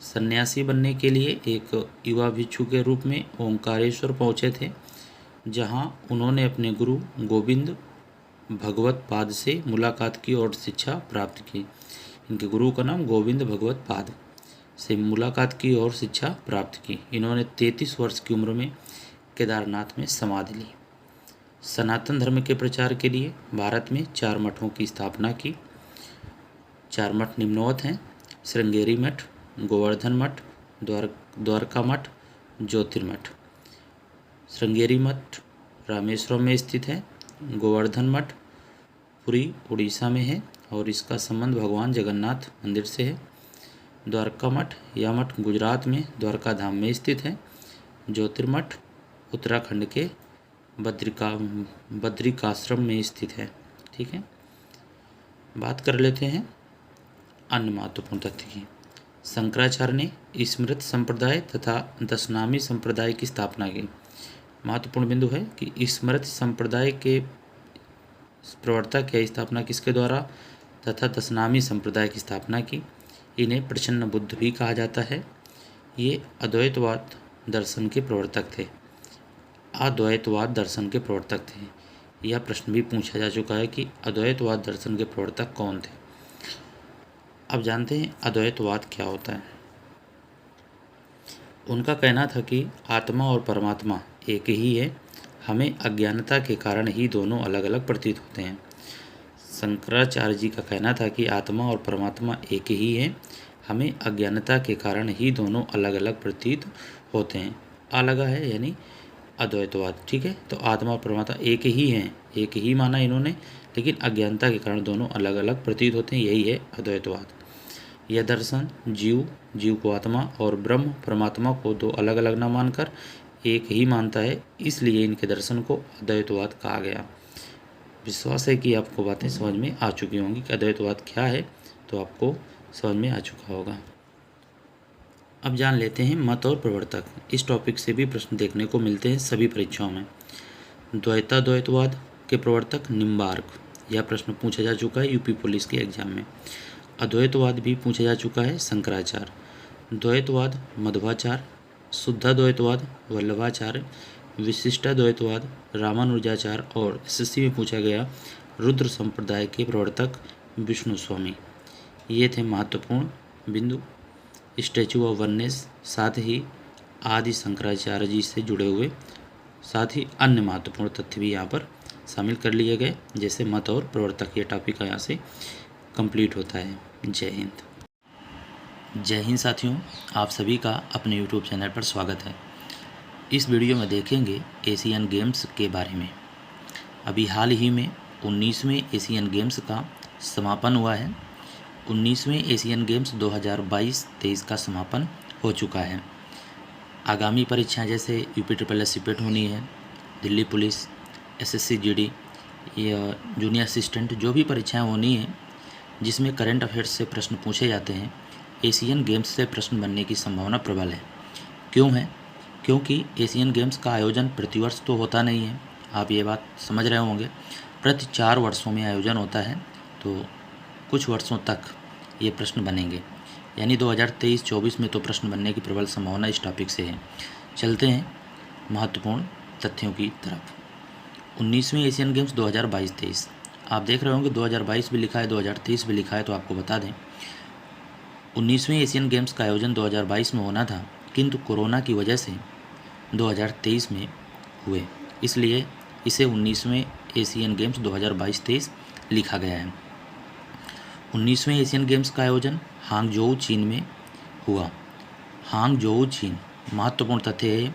A: सन्यासी बनने के लिए एक युवा भिक्षु के रूप में ओंकारेश्वर पहुँचे थे, जहां उन्होंने अपने गुरु गोविंद भगवत पाद से मुलाकात की और शिक्षा प्राप्त की। इनके गुरु का नाम गोविंद भगवत पाद से मुलाकात की और शिक्षा प्राप्त की। इन्होंने 33 वर्ष की उम्र में केदारनाथ में समाधि ली। सनातन धर्म के प्रचार के लिए भारत में 4 मठों की स्थापना की। 4 मठ निम्नवत हैं: श्रृंगेरी मठ, गोवर्धन मठ, द्वारका मठ, ज्योतिर्मठ। श्रृंगेरी मठ रामेश्वरम में स्थित है। गोवर्धन मठ पुरी उड़ीसा में है और इसका संबंध भगवान जगन्नाथ मंदिर से है। द्वारका मठ, यह मठ गुजरात में द्वारका धाम में स्थित है। ज्योतिर्मठ उत्तराखंड के बद्रिकाश्रम में स्थित है। ठीक है। बात कर लेते हैं अन्य महत्वपूर्ण तथ्य की। शंकराचार्य ने स्मृत संप्रदाय तथा दशनामी संप्रदाय की स्थापना की। महत्वपूर्ण बिंदु है कि स्मृत संप्रदाय के प्रवर्तक या स्थापना किसके द्वारा तथा दशनामी संप्रदाय की स्थापना की। इन्हें प्रसन्न बुद्ध भी कहा जाता है। ये अद्वैतवाद दर्शन के प्रवर्तक थे। अद्वैतवाद दर्शन के प्रवर्तक थे। यह प्रश्न भी पूछा जा चुका है कि अद्वैतवाद दर्शन के प्रवर्तक कौन थे। अब जानते हैं अद्वैतवाद क्या होता है। उनका कहना था कि आत्मा और परमात्मा एक ही है, हमें अज्ञानता के कारण ही दोनों अलग अलग प्रतीत होते हैं। शंकराचार्य जी का कहना था कि आत्मा और परमात्मा एक ही हैं, हमें अज्ञानता के कारण ही दोनों अलग अलग प्रतीत होते हैं। अलग है यानी अद्वैतवाद। ठीक है। तो आत्मा और परमात्मा एक ही हैं, एक ही माना इन्होंने, लेकिन अज्ञानता के कारण दोनों अलग अलग प्रतीत होते हैं। यही है अद्वैतवाद। यह दर्शन जीव को आत्मा और ब्रह्म परमात्मा को 2 अलग अलग न मानकर एक ही मानता है, इसलिए इनके दर्शन को अद्वैतवाद कहा गया। विश्वास है कि आपको बातें समझ में आ चुकी होंगी कि अद्वैतवाद क्या है, तो आपको समझ में आ चुका होगा। अब जान लेते हैं मत और प्रवर्तक। इस टॉपिक से भी प्रश्न देखने को मिलते हैं सभी परीक्षाओं में। द्वैताद्वैतवाद के प्रवर्तक निम्बार्क, यह प्रश्न पूछा जा चुका है यूपी पुलिस के एग्जाम में। अद्वैतवाद भी पूछा जा चुका है शंकराचार्य। द्वैतवाद मध्वाचार्य, शुद्धाद्वैतवाद वल्लभाचार्य, विशिष्टाद्वैतवाद रामानुजाचार्य और SSC में पूछा गया रुद्र संप्रदाय के प्रवर्तक विष्णु स्वामी। ये थे महत्वपूर्ण बिंदु स्टैच्यू ऑफ वननेस, साथ ही आदि शंकराचार्य जी से जुड़े हुए साथ ही अन्य महत्वपूर्ण तथ्य भी यहाँ पर शामिल कर लिए गए, जैसे मत और प्रवर्तक। ये टॉपिक यहाँ से कंप्लीट होता है। जय हिंद। जय हिंद साथियों, आप सभी का अपने यूट्यूब चैनल पर स्वागत है। इस वीडियो में देखेंगे एशियन गेम्स के बारे में। अभी हाल ही में 19वें एशियन गेम्स का समापन हुआ है। 19वें एशियन गेम्स 2022-23 का समापन हो चुका है। आगामी परीक्षाएं जैसे यूपी ट्रिपल एस सीपेट होनी है, दिल्ली पुलिस, एसएससी जीडी या जूनियर असिस्टेंट, जो भी परीक्षाएं होनी है जिसमें करंट अफेयर्स से प्रश्न पूछे जाते हैं, एशियन गेम्स से प्रश्न बनने की संभावना प्रबल है। क्यों है? क्योंकि एशियन गेम्स का आयोजन प्रतिवर्ष तो होता नहीं है, आप ये बात समझ रहे होंगे। प्रति 4 वर्षों में आयोजन होता है, तो कुछ वर्षों तक ये प्रश्न बनेंगे, यानी 2023-24 में तो प्रश्न बनने की प्रबल संभावना इस टॉपिक से है। चलते हैं महत्वपूर्ण तथ्यों की तरफ। 19वें एशियन गेम्स 2022-23, आप देख रहे होंगे 2022 भी लिखा है, 2023 भी लिखा है, तो आपको बता दें 19वें एशियन गेम्स का आयोजन 2022 में होना था, किंतु कोरोना की वजह से 2023 में हुए, इसलिए इसे 19वें एशियन गेम्स 2022-23 लिखा गया है। 19वें एशियन गेम्स का आयोजन हांगझोउ चीन में हुआ। हांगझोउ चीन, महत्वपूर्ण तथ्य है,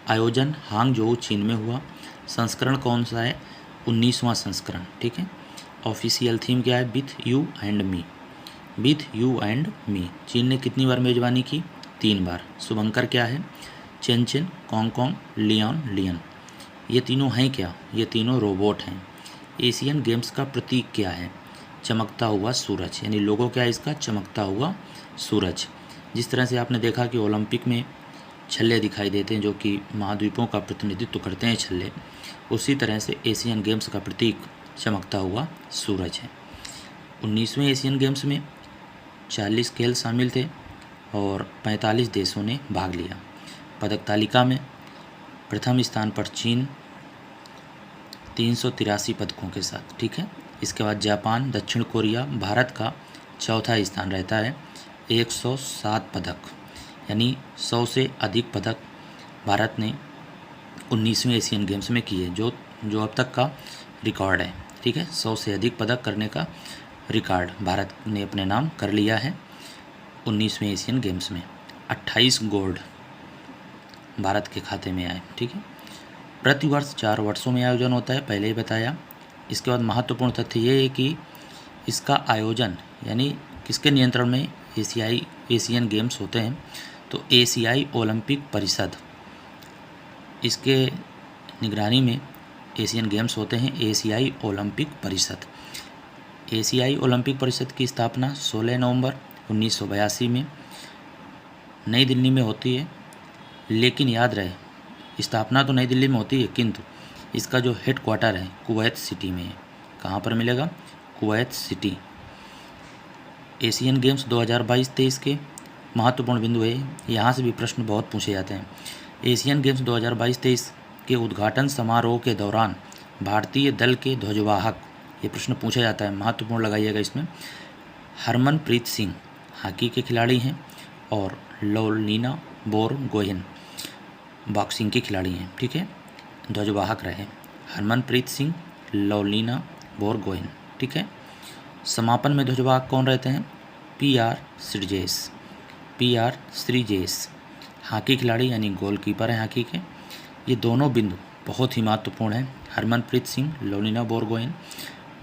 A: आयोजन हांगझोउ चीन में हुआ। संस्करण कौन सा है? 19वां संस्करण, ठीक है। ऑफिशियल थीम क्या है? With you and me, with you and me. चीन ने कितनी बार मेजबानी की? 3 बार। शुभंकर क्या है? Chen Chen, Cong Cong, Lian Lian. ये तीनों हैं क्या? ये तीनों रोबोट हैं। एशियन गेम्स का प्रतीक क्या है? चमकता हुआ सूरज, यानी लोगो क्या है इसका? चमकता हुआ सूरज। जिस तरह से आपने देखा कि ओलंपिक में छल्ले दिखाई देते हैं जो कि महाद्वीपों का प्रतिनिधित्व करते हैं छल्ले, उसी तरह से एशियन गेम्स का प्रतीक चमकता हुआ सूरज है। 19वें एशियन गेम्स में 40 खेल शामिल थे और 45 देशों ने भाग लिया। पदक तालिका में प्रथम स्थान पर चीन 383 पदकों के साथ, ठीक है। इसके बाद जापान, दक्षिण कोरिया, भारत का चौथा स्थान रहता है 107 पदक, यानी 100 से अधिक पदक भारत ने 19वें एशियन गेम्स में किए, जो अब तक का रिकॉर्ड है, ठीक है। 100 से अधिक पदक करने का रिकॉर्ड भारत ने अपने नाम कर लिया है 19वें एशियन गेम्स में। 28 गोल्ड भारत के खाते में आए, ठीक है। प्रतिवर्ष 4 वर्षों में आयोजन होता है, पहले ही बताया। इसके बाद महत्वपूर्ण तथ्य ये है कि इसका आयोजन यानी किसके नियंत्रण में एशियन गेम्स होते हैं? तो एशियाई ओलंपिक परिषद, इसके निगरानी में एशियन गेम्स होते हैं। एशियाई ओलंपिक परिषद, एशियाई ओलंपिक परिषद की स्थापना 16 नवंबर 1982 में नई दिल्ली में होती है। लेकिन याद रहे, स्थापना तो नई दिल्ली में होती है, किंतु इसका जो हेड क्वार्टर है कुवैत सिटी में है। कहाँ पर मिलेगा? Kuwait city. एशियन गेम्स 2022-23 के महत्वपूर्ण बिंदु है, यहाँ से भी प्रश्न बहुत पूछे जाते हैं। एशियन गेम्स 2022-23 के उद्घाटन समारोह के दौरान भारतीय दल के ध्वजवाहक, ये प्रश्न पूछा जाता है, महत्वपूर्ण लगाइएगा इसमें। हरमनप्रीत सिंह हॉकी के खिलाड़ी हैं और लवलीना बोरगोहेन बॉक्सिंग के खिलाड़ी हैं, ठीक है। ध्वजवाहक रहे हरमनप्रीत सिंह, लवलीना बोरगोहेन, ठीक है। समापन में ध्वजवाहक कौन रहते हैं? पीआर श्रीजेश हॉकी खिलाड़ी यानी गोलकीपर हैं हॉकी के। ये दोनों बिंदु बहुत ही महत्वपूर्ण हैं, हरमनप्रीत सिंह, लवलीना बोरगोहेन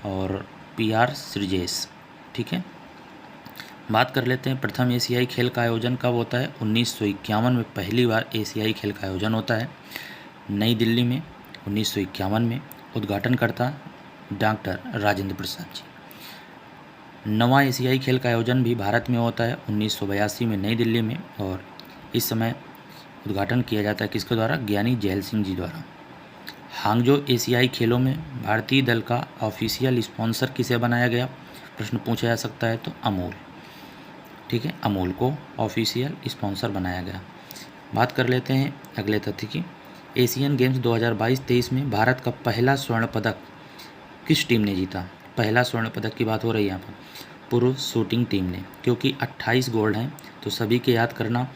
A: और पीआर श्रीजेश, ठीक है। बात कर लेते हैं प्रथम एशियाई खेल का आयोजन कब होता है? 1951 में पहली बार एशियाई खेल का आयोजन होता है नई दिल्ली में 1951 में। उद्घाटनकर्ता डॉक्टर राजेंद्र प्रसाद जी। 9वां एशियाई खेल का आयोजन भी भारत में होता है 1982 में नई दिल्ली में, और इस समय उद्घाटन किया जाता है किसके द्वारा? ज्ञानी जैल सिंह जी द्वारा। हांगझो एशियाई खेलों में भारतीय दल का ऑफिशियल स्पॉन्सर किसे बनाया गया? प्रश्न पूछा जा सकता है तो अमूल, ठीक है। अमूल को ऑफिशियल स्पॉन्सर बनाया गया। बात कर लेते हैं अगले तथ्य की। एशियन गेम्स 2022-23 में भारत का पहला स्वर्ण पदक किस टीम ने जीता? पहला स्वर्ण पदक की बात हो रही है यहाँ पर। पुरुष शूटिंग टीम ने, क्योंकि 28 गोल्ड हैं तो सभी के याद करना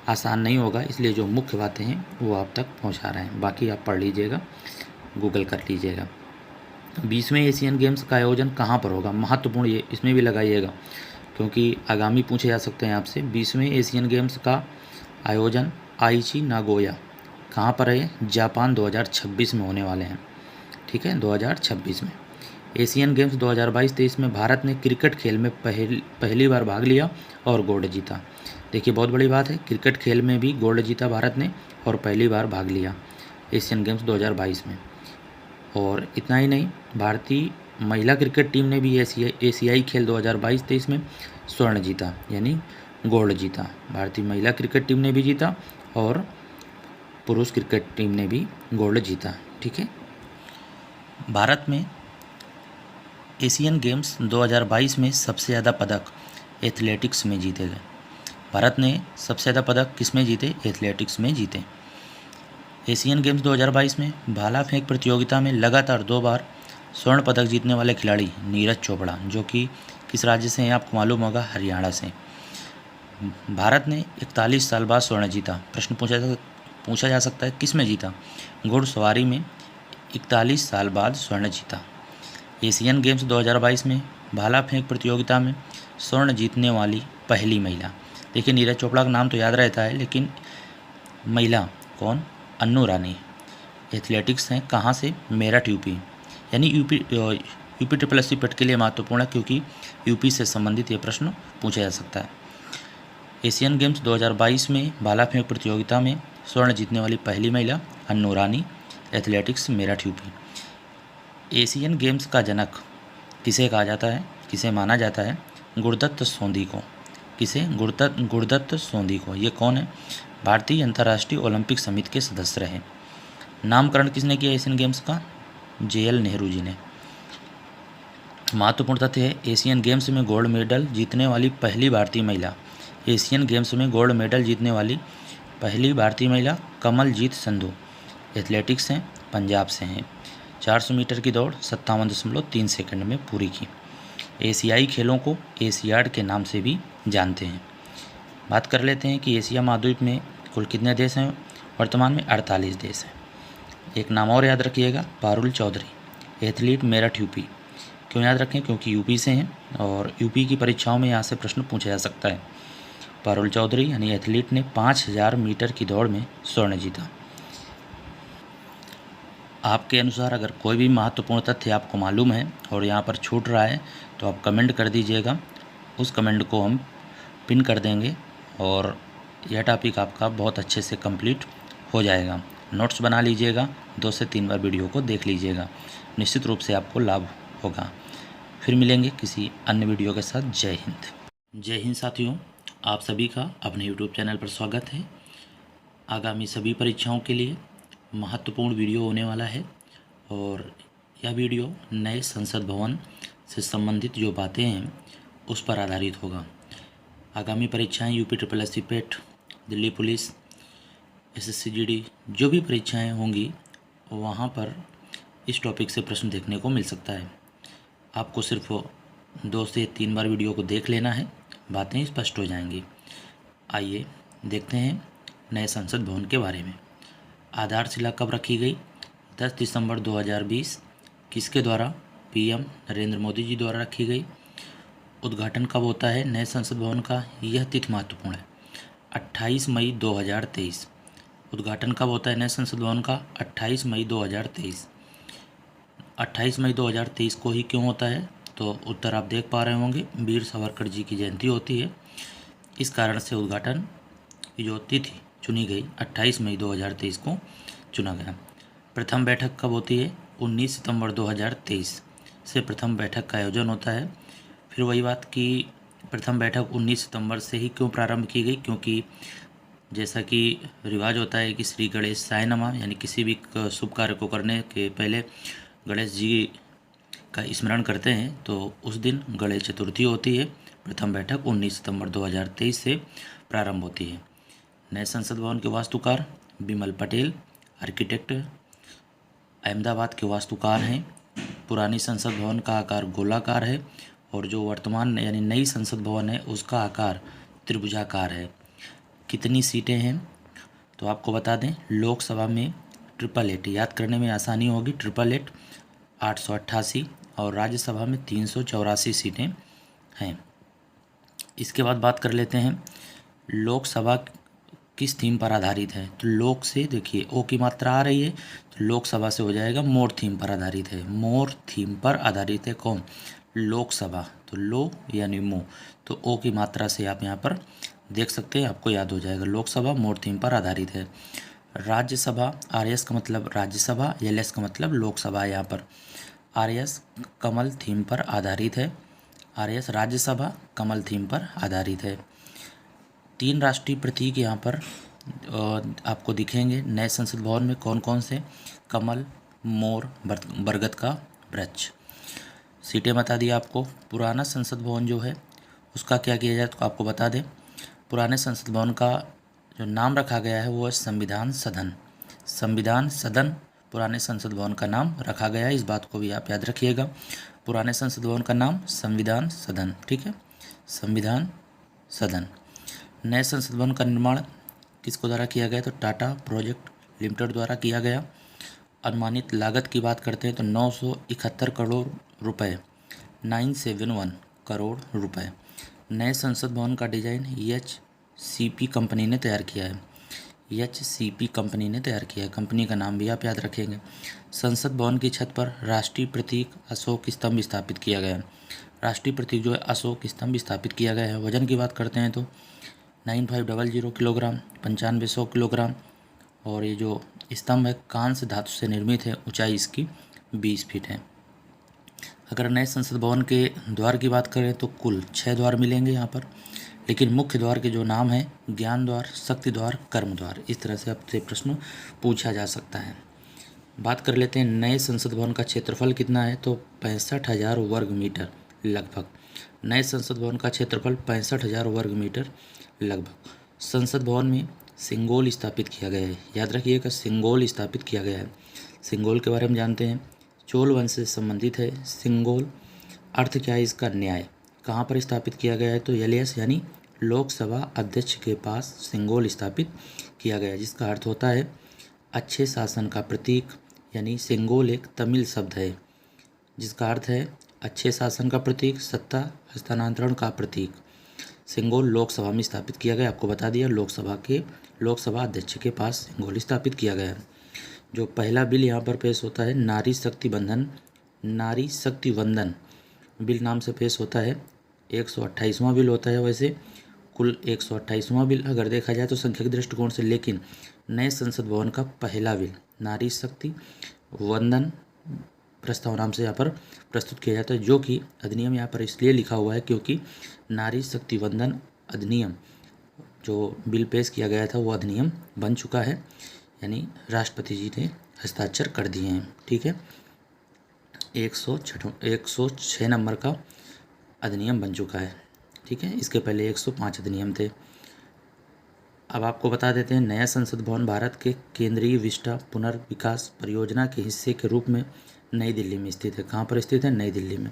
A: आसान नहीं होगा, इसलिए जो मुख्य बातें हैं वो आप तक पहुंचा रहे हैं, बाकी आप पढ़ लीजिएगा, गूगल कर लीजिएगा। 20वें एशियन गेम्स का आयोजन कहाँ पर होगा? महत्वपूर्ण, ये इसमें भी लगाइएगा क्योंकि आगामी पूछे जा सकते हैं आपसे। 20वें एशियन गेम्स का आयोजन आईची नागोया कहाँ पर है? जापान 2026 में होने वाले हैं, ठीक है, 2026 में। एशियन गेम्स 2022-23 में भारत ने क्रिकेट खेल में पहली बार भाग लिया और गोल्ड जीता। देखिए बहुत बड़ी बात है, क्रिकेट खेल में भी गोल्ड जीता भारत ने और पहली बार भाग लिया एशियन गेम्स 2022 में। और इतना ही नहीं, भारतीय महिला क्रिकेट टीम ने भी एशियाई खेल 2022-23 में स्वर्ण जीता, यानी गोल्ड जीता। भारतीय महिला क्रिकेट टीम ने भी जीता और पुरुष क्रिकेट टीम ने भी गोल्ड जीता, ठीक है। भारत में एशियन गेम्स 2022 में सबसे ज़्यादा पदक एथलेटिक्स में जीते गए। भारत ने सबसे ज़्यादा पदक किस में जीते? एथलेटिक्स में जीते। एशियन गेम्स 2022 में भाला फेंक प्रतियोगिता में लगातार 2 बार स्वर्ण पदक जीतने वाले खिलाड़ी नीरज चोपड़ा, जो कि किस राज्य से हैं आपको मालूम होगा? हरियाणा से। भारत ने 41 साल बाद स्वर्ण जीता। प्रश्न पूछा जा सकता है किस में जीता? घुड़सवारी में 41 साल बाद स्वर्ण जीता। एशियन गेम्स 2022 में भाला फेंक प्रतियोगिता में स्वर्ण जीतने वाली पहली महिला। देखिए नीरज चोपड़ा का नाम तो याद रहता है, लेकिन महिला कौन? अन्नू रानी। एथलेटिक्स हैं कहाँ से? मेरठ यूपी, यानी यूपी SSC पेट के लिए महत्वपूर्ण है क्योंकि यूपी से संबंधित ये प्रश्न पूछा जा सकता है। एशियन गेम्स 2022 में भाला फेंक प्रतियोगिता में स्वर्ण जीतने वाली पहली महिला Annu Rani, athletics Meerut UP. Asian Games का जनक किसे कहा जाता है, किसे माना जाता है? गुरदत्त सोंधी को। किसे? गुरदत्त सोंधी को। ये कौन है? भारतीय अंतर्राष्ट्रीय ओलंपिक समिति के सदस्य रहे। नामकरण किसने किया एशियन गेम्स का? JL नेहरू जी ने। महत्वपूर्ण तथ्य है, एशियन गेम्स में गोल्ड मेडल जीतने वाली पहली भारतीय महिला। एशियन गेम्स में गोल्ड मेडल जीतने वाली पहली भारतीय महिला कमलजीत संधू। एथलेटिक्स हैं, पंजाब से हैं। 400 मीटर की दौड़ 57.3 सेकंड में पूरी की। एशियाई खेलों को एशियाड के नाम से भी जानते हैं। बात कर लेते हैं कि एशिया महाद्वीप में कुल कितने देश हैं? वर्तमान में 48 देश हैं। एक नाम और याद रखिएगा, पारुल चौधरी, एथलीट मेरठ यूपी। क्यों याद रखें? क्योंकि यूपी से हैं और यूपी की परीक्षाओं में यहाँ से प्रश्न पूछा जा सकता है। पारुल चौधरी यानी एथलीट ने 5000 मीटर की दौड़ में स्वर्ण जीता। आपके अनुसार अगर कोई भी महत्वपूर्ण तथ्य आपको मालूम है और यहाँ पर छूट रहा है तो आप कमेंट कर दीजिएगा, उस कमेंट को हम पिन कर देंगे और यह टॉपिक आपका बहुत अच्छे से कंप्लीट हो जाएगा। नोट्स बना लीजिएगा, 2 से 3 बार वीडियो को देख लीजिएगा, निश्चित रूप से आपको लाभ होगा। फिर मिलेंगे किसी अन्य वीडियो के साथ। जय हिंद। जय हिंद साथियों, आप सभी का अपने यूट्यूब चैनल पर स्वागत है। आगामी सभी परीक्षाओं के लिए महत्वपूर्ण वीडियो होने वाला है और यह वीडियो नए संसद भवन से संबंधित जो बातें हैं उस पर आधारित होगा। आगामी परीक्षाएं यूपी SSC पेट, दिल्ली पुलिस, SSC GD जो भी परीक्षाएं होंगी वहां पर इस टॉपिक से प्रश्न देखने को मिल सकता है। आपको सिर्फ 2 से 3 बार वीडियो को देख लेना है, बातें स्पष्ट हो जाएंगी। आइए देखते हैं नए संसद भवन के बारे में। आधारशिला कब रखी गई? 10 दिसंबर 2020। किसके द्वारा? PM नरेंद्र मोदी जी द्वारा रखी गई। उद्घाटन कब होता है नए संसद भवन का? यह तिथि महत्वपूर्ण है, 28 मई 2023। उद्घाटन कब होता है नए संसद भवन का? 28 मई 2023। 28 मई 2023 को ही क्यों होता है? तो उत्तर आप देख पा रहे होंगे, वीर सावरकर जी की जयंती होती है, इस कारण से उद्घाटन की जो तिथि चुनी गई 28 मई 2023 को चुना गया। प्रथम बैठक कब होती है? 19 सितंबर 2023 से प्रथम बैठक का आयोजन होता है। फिर वही बात कि प्रथम बैठक 19 सितंबर से ही क्यों प्रारंभ की गई? क्योंकि जैसा कि रिवाज होता है कि श्री गणेश साय नमः, यानी किसी भी शुभ कार्य को करने के पहले गणेश जी का स्मरण करते हैं, तो उस दिन गणेश चतुर्थी होती है। प्रथम बैठक 19 सितंबर 2023 से प्रारंभ होती है। नए संसद भवन के वास्तुकार बिमल पटेल, आर्किटेक्ट अहमदाबाद के वास्तुकार हैं। पुरानी संसद भवन का आकार गोलाकार है और जो वर्तमान यानी नई संसद भवन है उसका आकार त्रिभुजाकार है। कितनी सीटें हैं तो आपको बता दें, लोकसभा में 888, याद करने में आसानी होगी, 888 888, और राज्यसभा में 384 सीटें हैं। इसके बाद बात कर लेते हैं लोकसभा किस थीम पर आधारित है। तो लोक से देखिए ओ की मात्रा आ रही है, तो लोकसभा से हो जाएगा मोर थीम पर आधारित है। मोर थीम पर आधारित है कौन? लोकसभा। तो लो यानी मो, तो ओ की मात्रा से आप यहाँ पर देख सकते हैं, आपको याद हो जाएगा। लोकसभा मोर थीम पर आधारित है। राज्यसभा, आर एस का मतलब राज्यसभा, एल एस का मतलब लोकसभा है। यहाँ पर आर एस कमल थीम पर आधारित है। आर एस राज्यसभा कमल थीम पर आधारित है। 3 राष्ट्रीय प्रतीक यहाँ पर आपको दिखेंगे नए संसद भवन में। कौन कौन से? कमल, मोर, बरगद का वृक्ष। सीटें बता दी आपको। पुराना संसद भवन जो है उसका क्या किया जाए तो आपको बता दें, पुराने संसद भवन का जो नाम रखा गया है वो है संविधान सदन। संविधान सदन पुराने संसद भवन का नाम रखा गया है, इस बात को भी आप याद रखिएगा। पुराने संसद भवन का नाम संविधान सदन, ठीक है, संविधान सदन। नए संसद भवन का निर्माण किसको द्वारा किया गया? तो टाटा प्रोजेक्ट लिमिटेड द्वारा किया गया। अनुमानित लागत की बात करते हैं तो 971 करोड़ रुपए, 971 करोड़ रुपए। नए संसद भवन का डिजाइन HCP कंपनी ने तैयार किया है। HCP कंपनी ने तैयार किया है, कंपनी का नाम भी आप याद रखेंगे। संसद भवन की छत पर राष्ट्रीय प्रतीक अशोक स्तंभ स्थापित किया गया है। राष्ट्रीय प्रतीक जो है अशोक स्तंभ स्थापित किया गया है। वजन की बात करते हैं तो 9500 किलोग्राम, 9500 किलोग्राम। और ये जो स्तंभ है कांस्य धातु से निर्मित है, ऊंचाई इसकी 20 फीट है। अगर नए संसद भवन के द्वार की बात करें तो कुल 6 द्वार मिलेंगे यहाँ पर, लेकिन मुख्य द्वार के जो नाम है ज्ञान द्वार, शक्ति द्वार, कर्म द्वार, इस तरह से आपसे प्रश्न पूछा जा सकता है। बात कर लेते हैं नए संसद भवन का क्षेत्रफल कितना है तो 65,000 वर्ग मीटर लगभग। नए संसद भवन का क्षेत्रफल 65,000 वर्ग मीटर लगभग। संसद भवन में सिंगोल स्थापित किया गया है, याद रखिएगा सिंगोल स्थापित किया गया है। सिंगोल के बारे में जानते हैं, चोल वंश से संबंधित है सिंगोल। अर्थ क्या है इसका? न्याय। कहाँ पर स्थापित किया गया है तो एलियस यानी लोकसभा अध्यक्ष के पास सिंगोल स्थापित किया गया है, जिसका अर्थ होता है अच्छे शासन का प्रतीक। यानी सिंगोल एक तमिल शब्द है जिसका अर्थ है अच्छे शासन का प्रतीक, सत्ता हस्तांतरण का प्रतीक। सिंगोल लोकसभा में स्थापित किया गया, आपको बता दिया लोकसभा अध्यक्ष के पास सिंगोल स्थापित किया गया है। जो पहला बिल यहाँ पर पेश होता है नारी शक्ति वंदन बिल नाम से पेश होता है। 128वां बिल होता है वैसे, कुल 128वां बिल अगर देखा जाए तो संख्या के दृष्टिकोण से, लेकिन नए संसद भवन का पहला बिल नारी शक्ति वंदन प्रस्ताव नाम से यहाँ पर प्रस्तुत किया जाता है, जो कि अधिनियम यहाँ पर इसलिए लिखा हुआ है क्योंकि नारी शक्ति वंदन अधिनियम जो बिल पेश किया गया था वो अधिनियम बन चुका है, यानी राष्ट्रपति जी ने हस्ताक्षर कर दिए हैं, ठीक है। 106 नंबर का अधिनियम बन चुका है, ठीक है। इसके पहले 105 अधिनियम थे। अब आपको बता देते हैं नया संसद भवन भारत के केंद्रीय विस्टा पुनर्विकास परियोजना के हिस्से के रूप में नई दिल्ली में स्थित है। कहाँ पर स्थित है? नई दिल्ली में।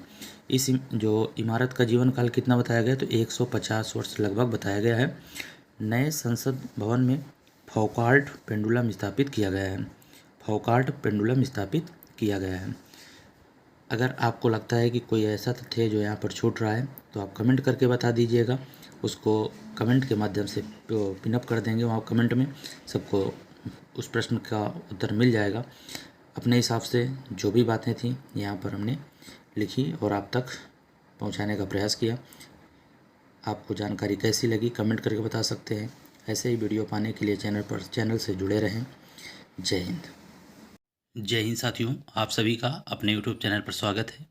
A: इस जो इमारत का जीवन काल कितना बताया गया तो 150 वर्ष लगभग बताया गया है। नए संसद भवन में फौकाल्ट पेंडुलम स्थापित किया गया है। फौकाल्ट पेंडुलम स्थापित किया गया है। अगर आपको लगता है कि कोई ऐसा तथ्य है जो यहाँ पर छूट रहा है तो आप कमेंट करके बता दीजिएगा, उसको कमेंट के माध्यम से पिनअप कर देंगे वहाँ कमेंट में, सबको उस प्रश्न का उत्तर मिल जाएगा। अपने हिसाब से जो भी बातें थी यहाँ पर हमने लिखी और आप तक पहुँचाने का प्रयास किया। आपको जानकारी कैसी लगी कमेंट करके बता सकते हैं। ऐसे ही वीडियो पाने के लिए चैनल से जुड़े रहें। जय हिंद। जय हिंद साथियों, आप सभी का अपने यूट्यूब चैनल पर स्वागत है।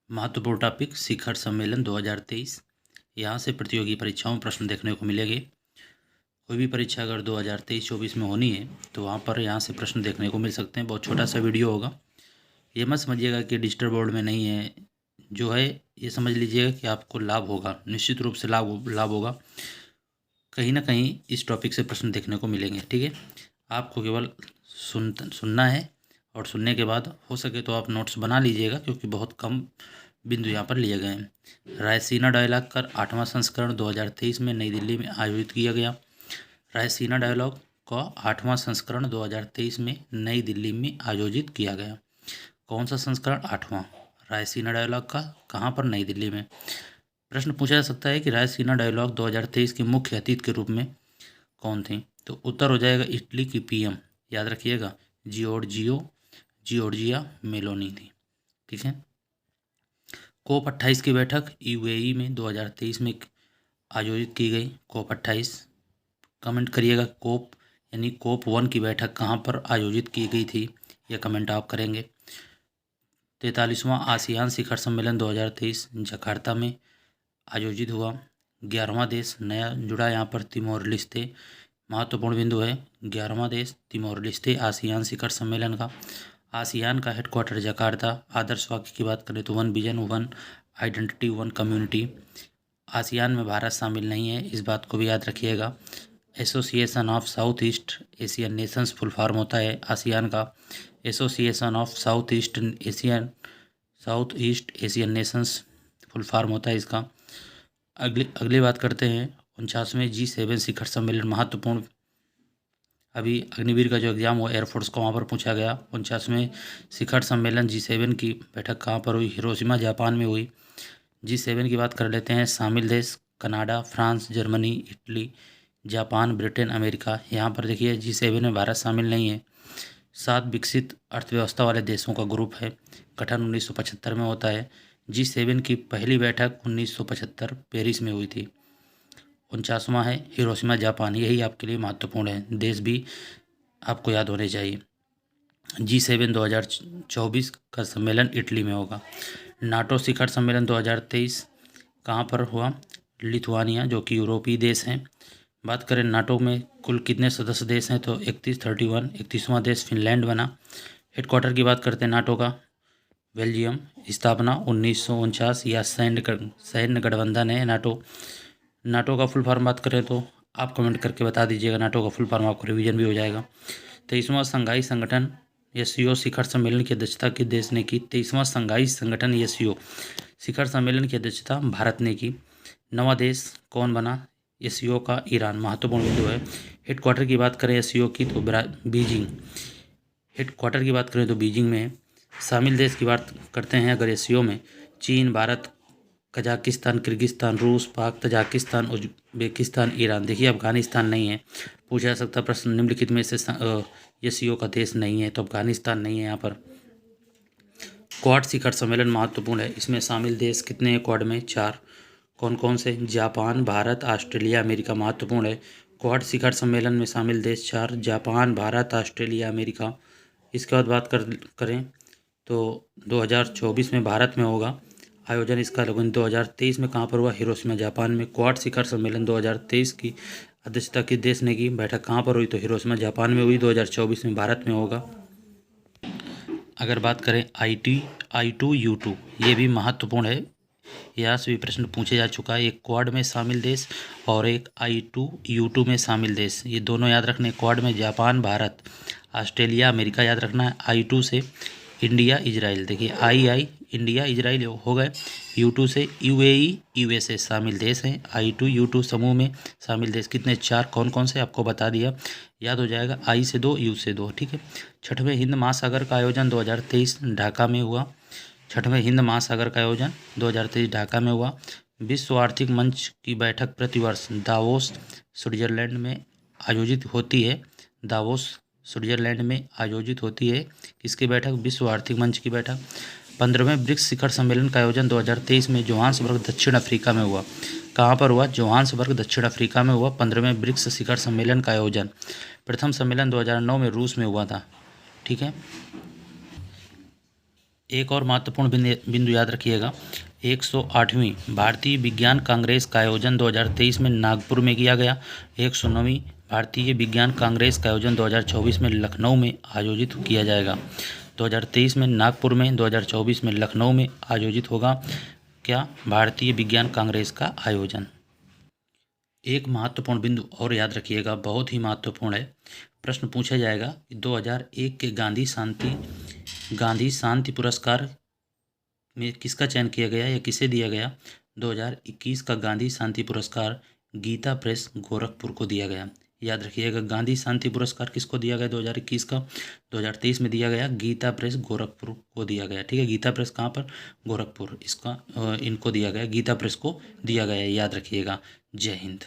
A: महत्वपूर्ण टॉपिक शिखर सम्मेलन 2023। यहाँ से प्रतियोगी परीक्षाओं में प्रश्न देखने को मिलेंगे। कोई भी परीक्षा अगर 2023-24 में होनी है तो वहाँ पर यहाँ से प्रश्न देखने को मिल सकते हैं। बहुत छोटा सा वीडियो होगा, ये मत समझिएगा कि डिजिटल बोर्ड में नहीं है, जो है ये समझ लीजिएगा कि आपको लाभ होगा, निश्चित रूप से लाभ होगा। कहीं ना कहीं इस टॉपिक से प्रश्न देखने को मिलेंगे, ठीक है। आपको केवल सुनना है और सुनने के बाद हो सके तो आप नोट्स बना लीजिएगा, क्योंकि बहुत कम बिंदु यहाँ पर लिए गए हैं। रायसीना डायलॉग का 8वां संस्करण 2023 में नई दिल्ली में आयोजित किया गया। रायसीना डायलॉग का 8वां संस्करण 2023 में नई दिल्ली में आयोजित किया गया। कौन सा संस्करण 8वां रायसीना डायलॉग का, कहाँ पर, नई दिल्ली में। प्रश्न पूछा जा सकता है कि रायसीना डायलॉग 2023 के मुख्य अतिथि के रूप में कौन थे, तो उत्तर हो जाएगा इटली की पीएम, याद रखिएगा, जियोर्जिया मेलोनी थी। ठीक है। कोप 28 की बैठक यूएई में 2023 में आयोजित की गई। कोप 28 कमेंट करिएगा। कोप यानी कोप 1 की बैठक कहाँ पर आयोजित की गई थी, यह कमेंट आप करेंगे। 43वां आसियान शिखर सम्मेलन 2023 जकार्ता में आयोजित हुआ। 11वां देश नया जुड़ा यहाँ पर तिमोर लेस्ते, महत्वपूर्ण बिंदु है। 11वां देश तिमोर लेस्ते आसियान शिखर सम्मेलन का। आसियान का हेडक्वार्टर जकार्ता। आदर्श वाक्य की बात करें तो 1 विजन 1 आइडेंटिटी 1 कम्युनिटी। आसियान में भारत शामिल नहीं है, इस बात को भी याद रखिएगा। Association of south east Asian Nations full form होता है आसियान का। Association of south east Asian Nations full form होता है इसका। अगली बात करते हैं 49वें G7 शिखर सम्मेलन, महत्वपूर्ण। अभी अग्निवीर का जो एग्जाम हुआ एयरफोर्स का, वहाँ पर पूछा गया। 49वें शिखर सम्मेलन G7 की बैठक कहाँ पर हुई, हिरोशिमा जापान में हुई। G7 की बात कर लेते हैं। शामिल देश Canada, France, Germany, Italy, Japan, Britain, America. यहाँ पर देखिए G7 में भारत शामिल नहीं है। 7 विकसित अर्थव्यवस्था वाले देशों का ग्रुप है। गठन 1975 में होता है। G7 की पहली बैठक 1975 पेरिस में हुई थी। 49वां है हिरोशिमा जापान, यही आपके लिए महत्वपूर्ण है, देश भी आपको याद होने चाहिए। G7 2024 का सम्मेलन इटली में होगा। नाटो शिखर सम्मेलन 2023 कहाँ पर हुआ, लिथुआनिया, जो कि यूरोपीय देश हैं। बात करें नाटो में कुल कितने सदस्य देश हैं, तो 31वां देश फिनलैंड बना। हेडक्वार्टर की बात करते हैं नाटो का, बेल्जियम। स्थापना 1949, या सैन्य गठबंधन है नाटो का फुल फॉर्म बात करें तो आप कमेंट करके बता दीजिएगा, नाटो का फुल फॉर्म, आपको रिवीजन भी हो जाएगा। 23वां संघाई संगठन SCO शिखर सम्मेलन की अध्यक्षता किस देश ने की। 23वां संघाई संगठन SCO शिखर सम्मेलन की अध्यक्षता भारत ने की। 9वां देश कौन बना SCO का, ईरान, महत्वपूर्ण बिंदु है। हेडक्वार्टर की बात करें SCO की तो बीजिंग, हेडक्वार्टर की बात करें तो बीजिंग में है। शामिल देश की बात करते हैं अगर SCO में, चीन, भारत, कजाकिस्तान, किर्गिस्तान, रूस, पाक, तजाकिस्तान, उज्बेकिस्तान, ईरान। देखिए अफगानिस्तान नहीं है, पूछा जा सकता प्रश्न निम्नलिखित में से SCO का देश नहीं है, तो अफगानिस्तान नहीं है यहाँ पर। क्वाड शिखर सम्मेलन महत्वपूर्ण है, इसमें शामिल देश कितने हैं क्वाड में, 4। कौन कौन से, जापान, भारत, ऑस्ट्रेलिया, अमेरिका, महत्वपूर्ण है। क्वाड शिखर सम्मेलन में शामिल देश 4, जापान, भारत, ऑस्ट्रेलिया, अमेरिका। इसके बाद बात करें तो 2024 में भारत में होगा आयोजन इसका। लेकिन 2023 में कहाँ पर हुआ, हिरोशिमा जापान में। क्वाड शिखर सम्मेलन 2023 की अध्यक्षता किस देश ने की, बैठक कहाँ पर हुई, तो हिरोशिमा जापान में हुई। 2024 में भारत में होगा। अगर बात करें I2U2, ये भी महत्वपूर्ण है, यहाँ से भी प्रश्न पूछे जा चुका है। एक क्वाड में शामिल देश और एक I2U2 में शामिल देश, ये दोनों याद रखने। क्वाड में जापान, भारत, ऑस्ट्रेलिया, अमेरिका याद रखना है। I2 से इंडिया, इजराइल, देखिए I इंडिया, इजराइल हो गए। U2 से UAE, USA शामिल देश हैं। I2U2 समूह में शामिल देश कितने, 4। कौन कौन से आपको बता दिया, याद हो जाएगा। I से 2, U से 2, ठीक है। 6वें हिंद महासागर का आयोजन 2023 ढाका में हुआ। 6वें हिंद महासागर का आयोजन 2023 ढाका में हुआ। विश्व आर्थिक मंच की बैठक प्रतिवर्ष दावोस, स्विट्जरलैंड में आयोजित होती है। दावोस, स्विट्जरलैंड में आयोजित होती है किसकी बैठक, विश्व आर्थिक मंच की बैठक। 15वें ब्रिक्स शिखर सम्मेलन का आयोजन 2023 में जोहान्सबर्ग, दक्षिण अफ्रीका में हुआ। कहाँ पर हुआ, जोहान्सबर्ग, दक्षिण अफ्रीका में हुआ 15वें ब्रिक्स शिखर सम्मेलन का आयोजन। प्रथम सम्मेलन 2009 में रूस में हुआ था, ठीक है। एक और महत्वपूर्ण बिंदु याद रखिएगा, 108वीं भारतीय विज्ञान कांग्रेस का आयोजन 2023 में नागपुर में किया गया। 109वीं भारतीय विज्ञान कांग्रेस का आयोजन 2024 में लखनऊ में आयोजित किया जाएगा। 2023 में नागपुर में, 2024 में लखनऊ में आयोजित होगा क्या, भारतीय विज्ञान कांग्रेस का आयोजन। एक महत्वपूर्ण बिंदु और याद रखिएगा, बहुत ही महत्वपूर्ण है, प्रश्न पूछा जाएगा कि 2001 के गांधी शांति पुरस्कार में किसका चयन किया गया या किसे दिया गया? 2021 का गांधी शांति पुरस्कार गीता प्रेस गोरखपुर को दिया गया। याद रखिएगा, गांधी शांति पुरस्कार किसको दिया गया 2021 का? 2023 में दिया गया गीता प्रेस गोरखपुर को दिया गया। ठीक है, गीता प्रेस कहाँ पर? गोरखपुर। इसका इनको दिया गया, गीता प्रेस को दिया गया, याद रखिएगा। जय हिंद।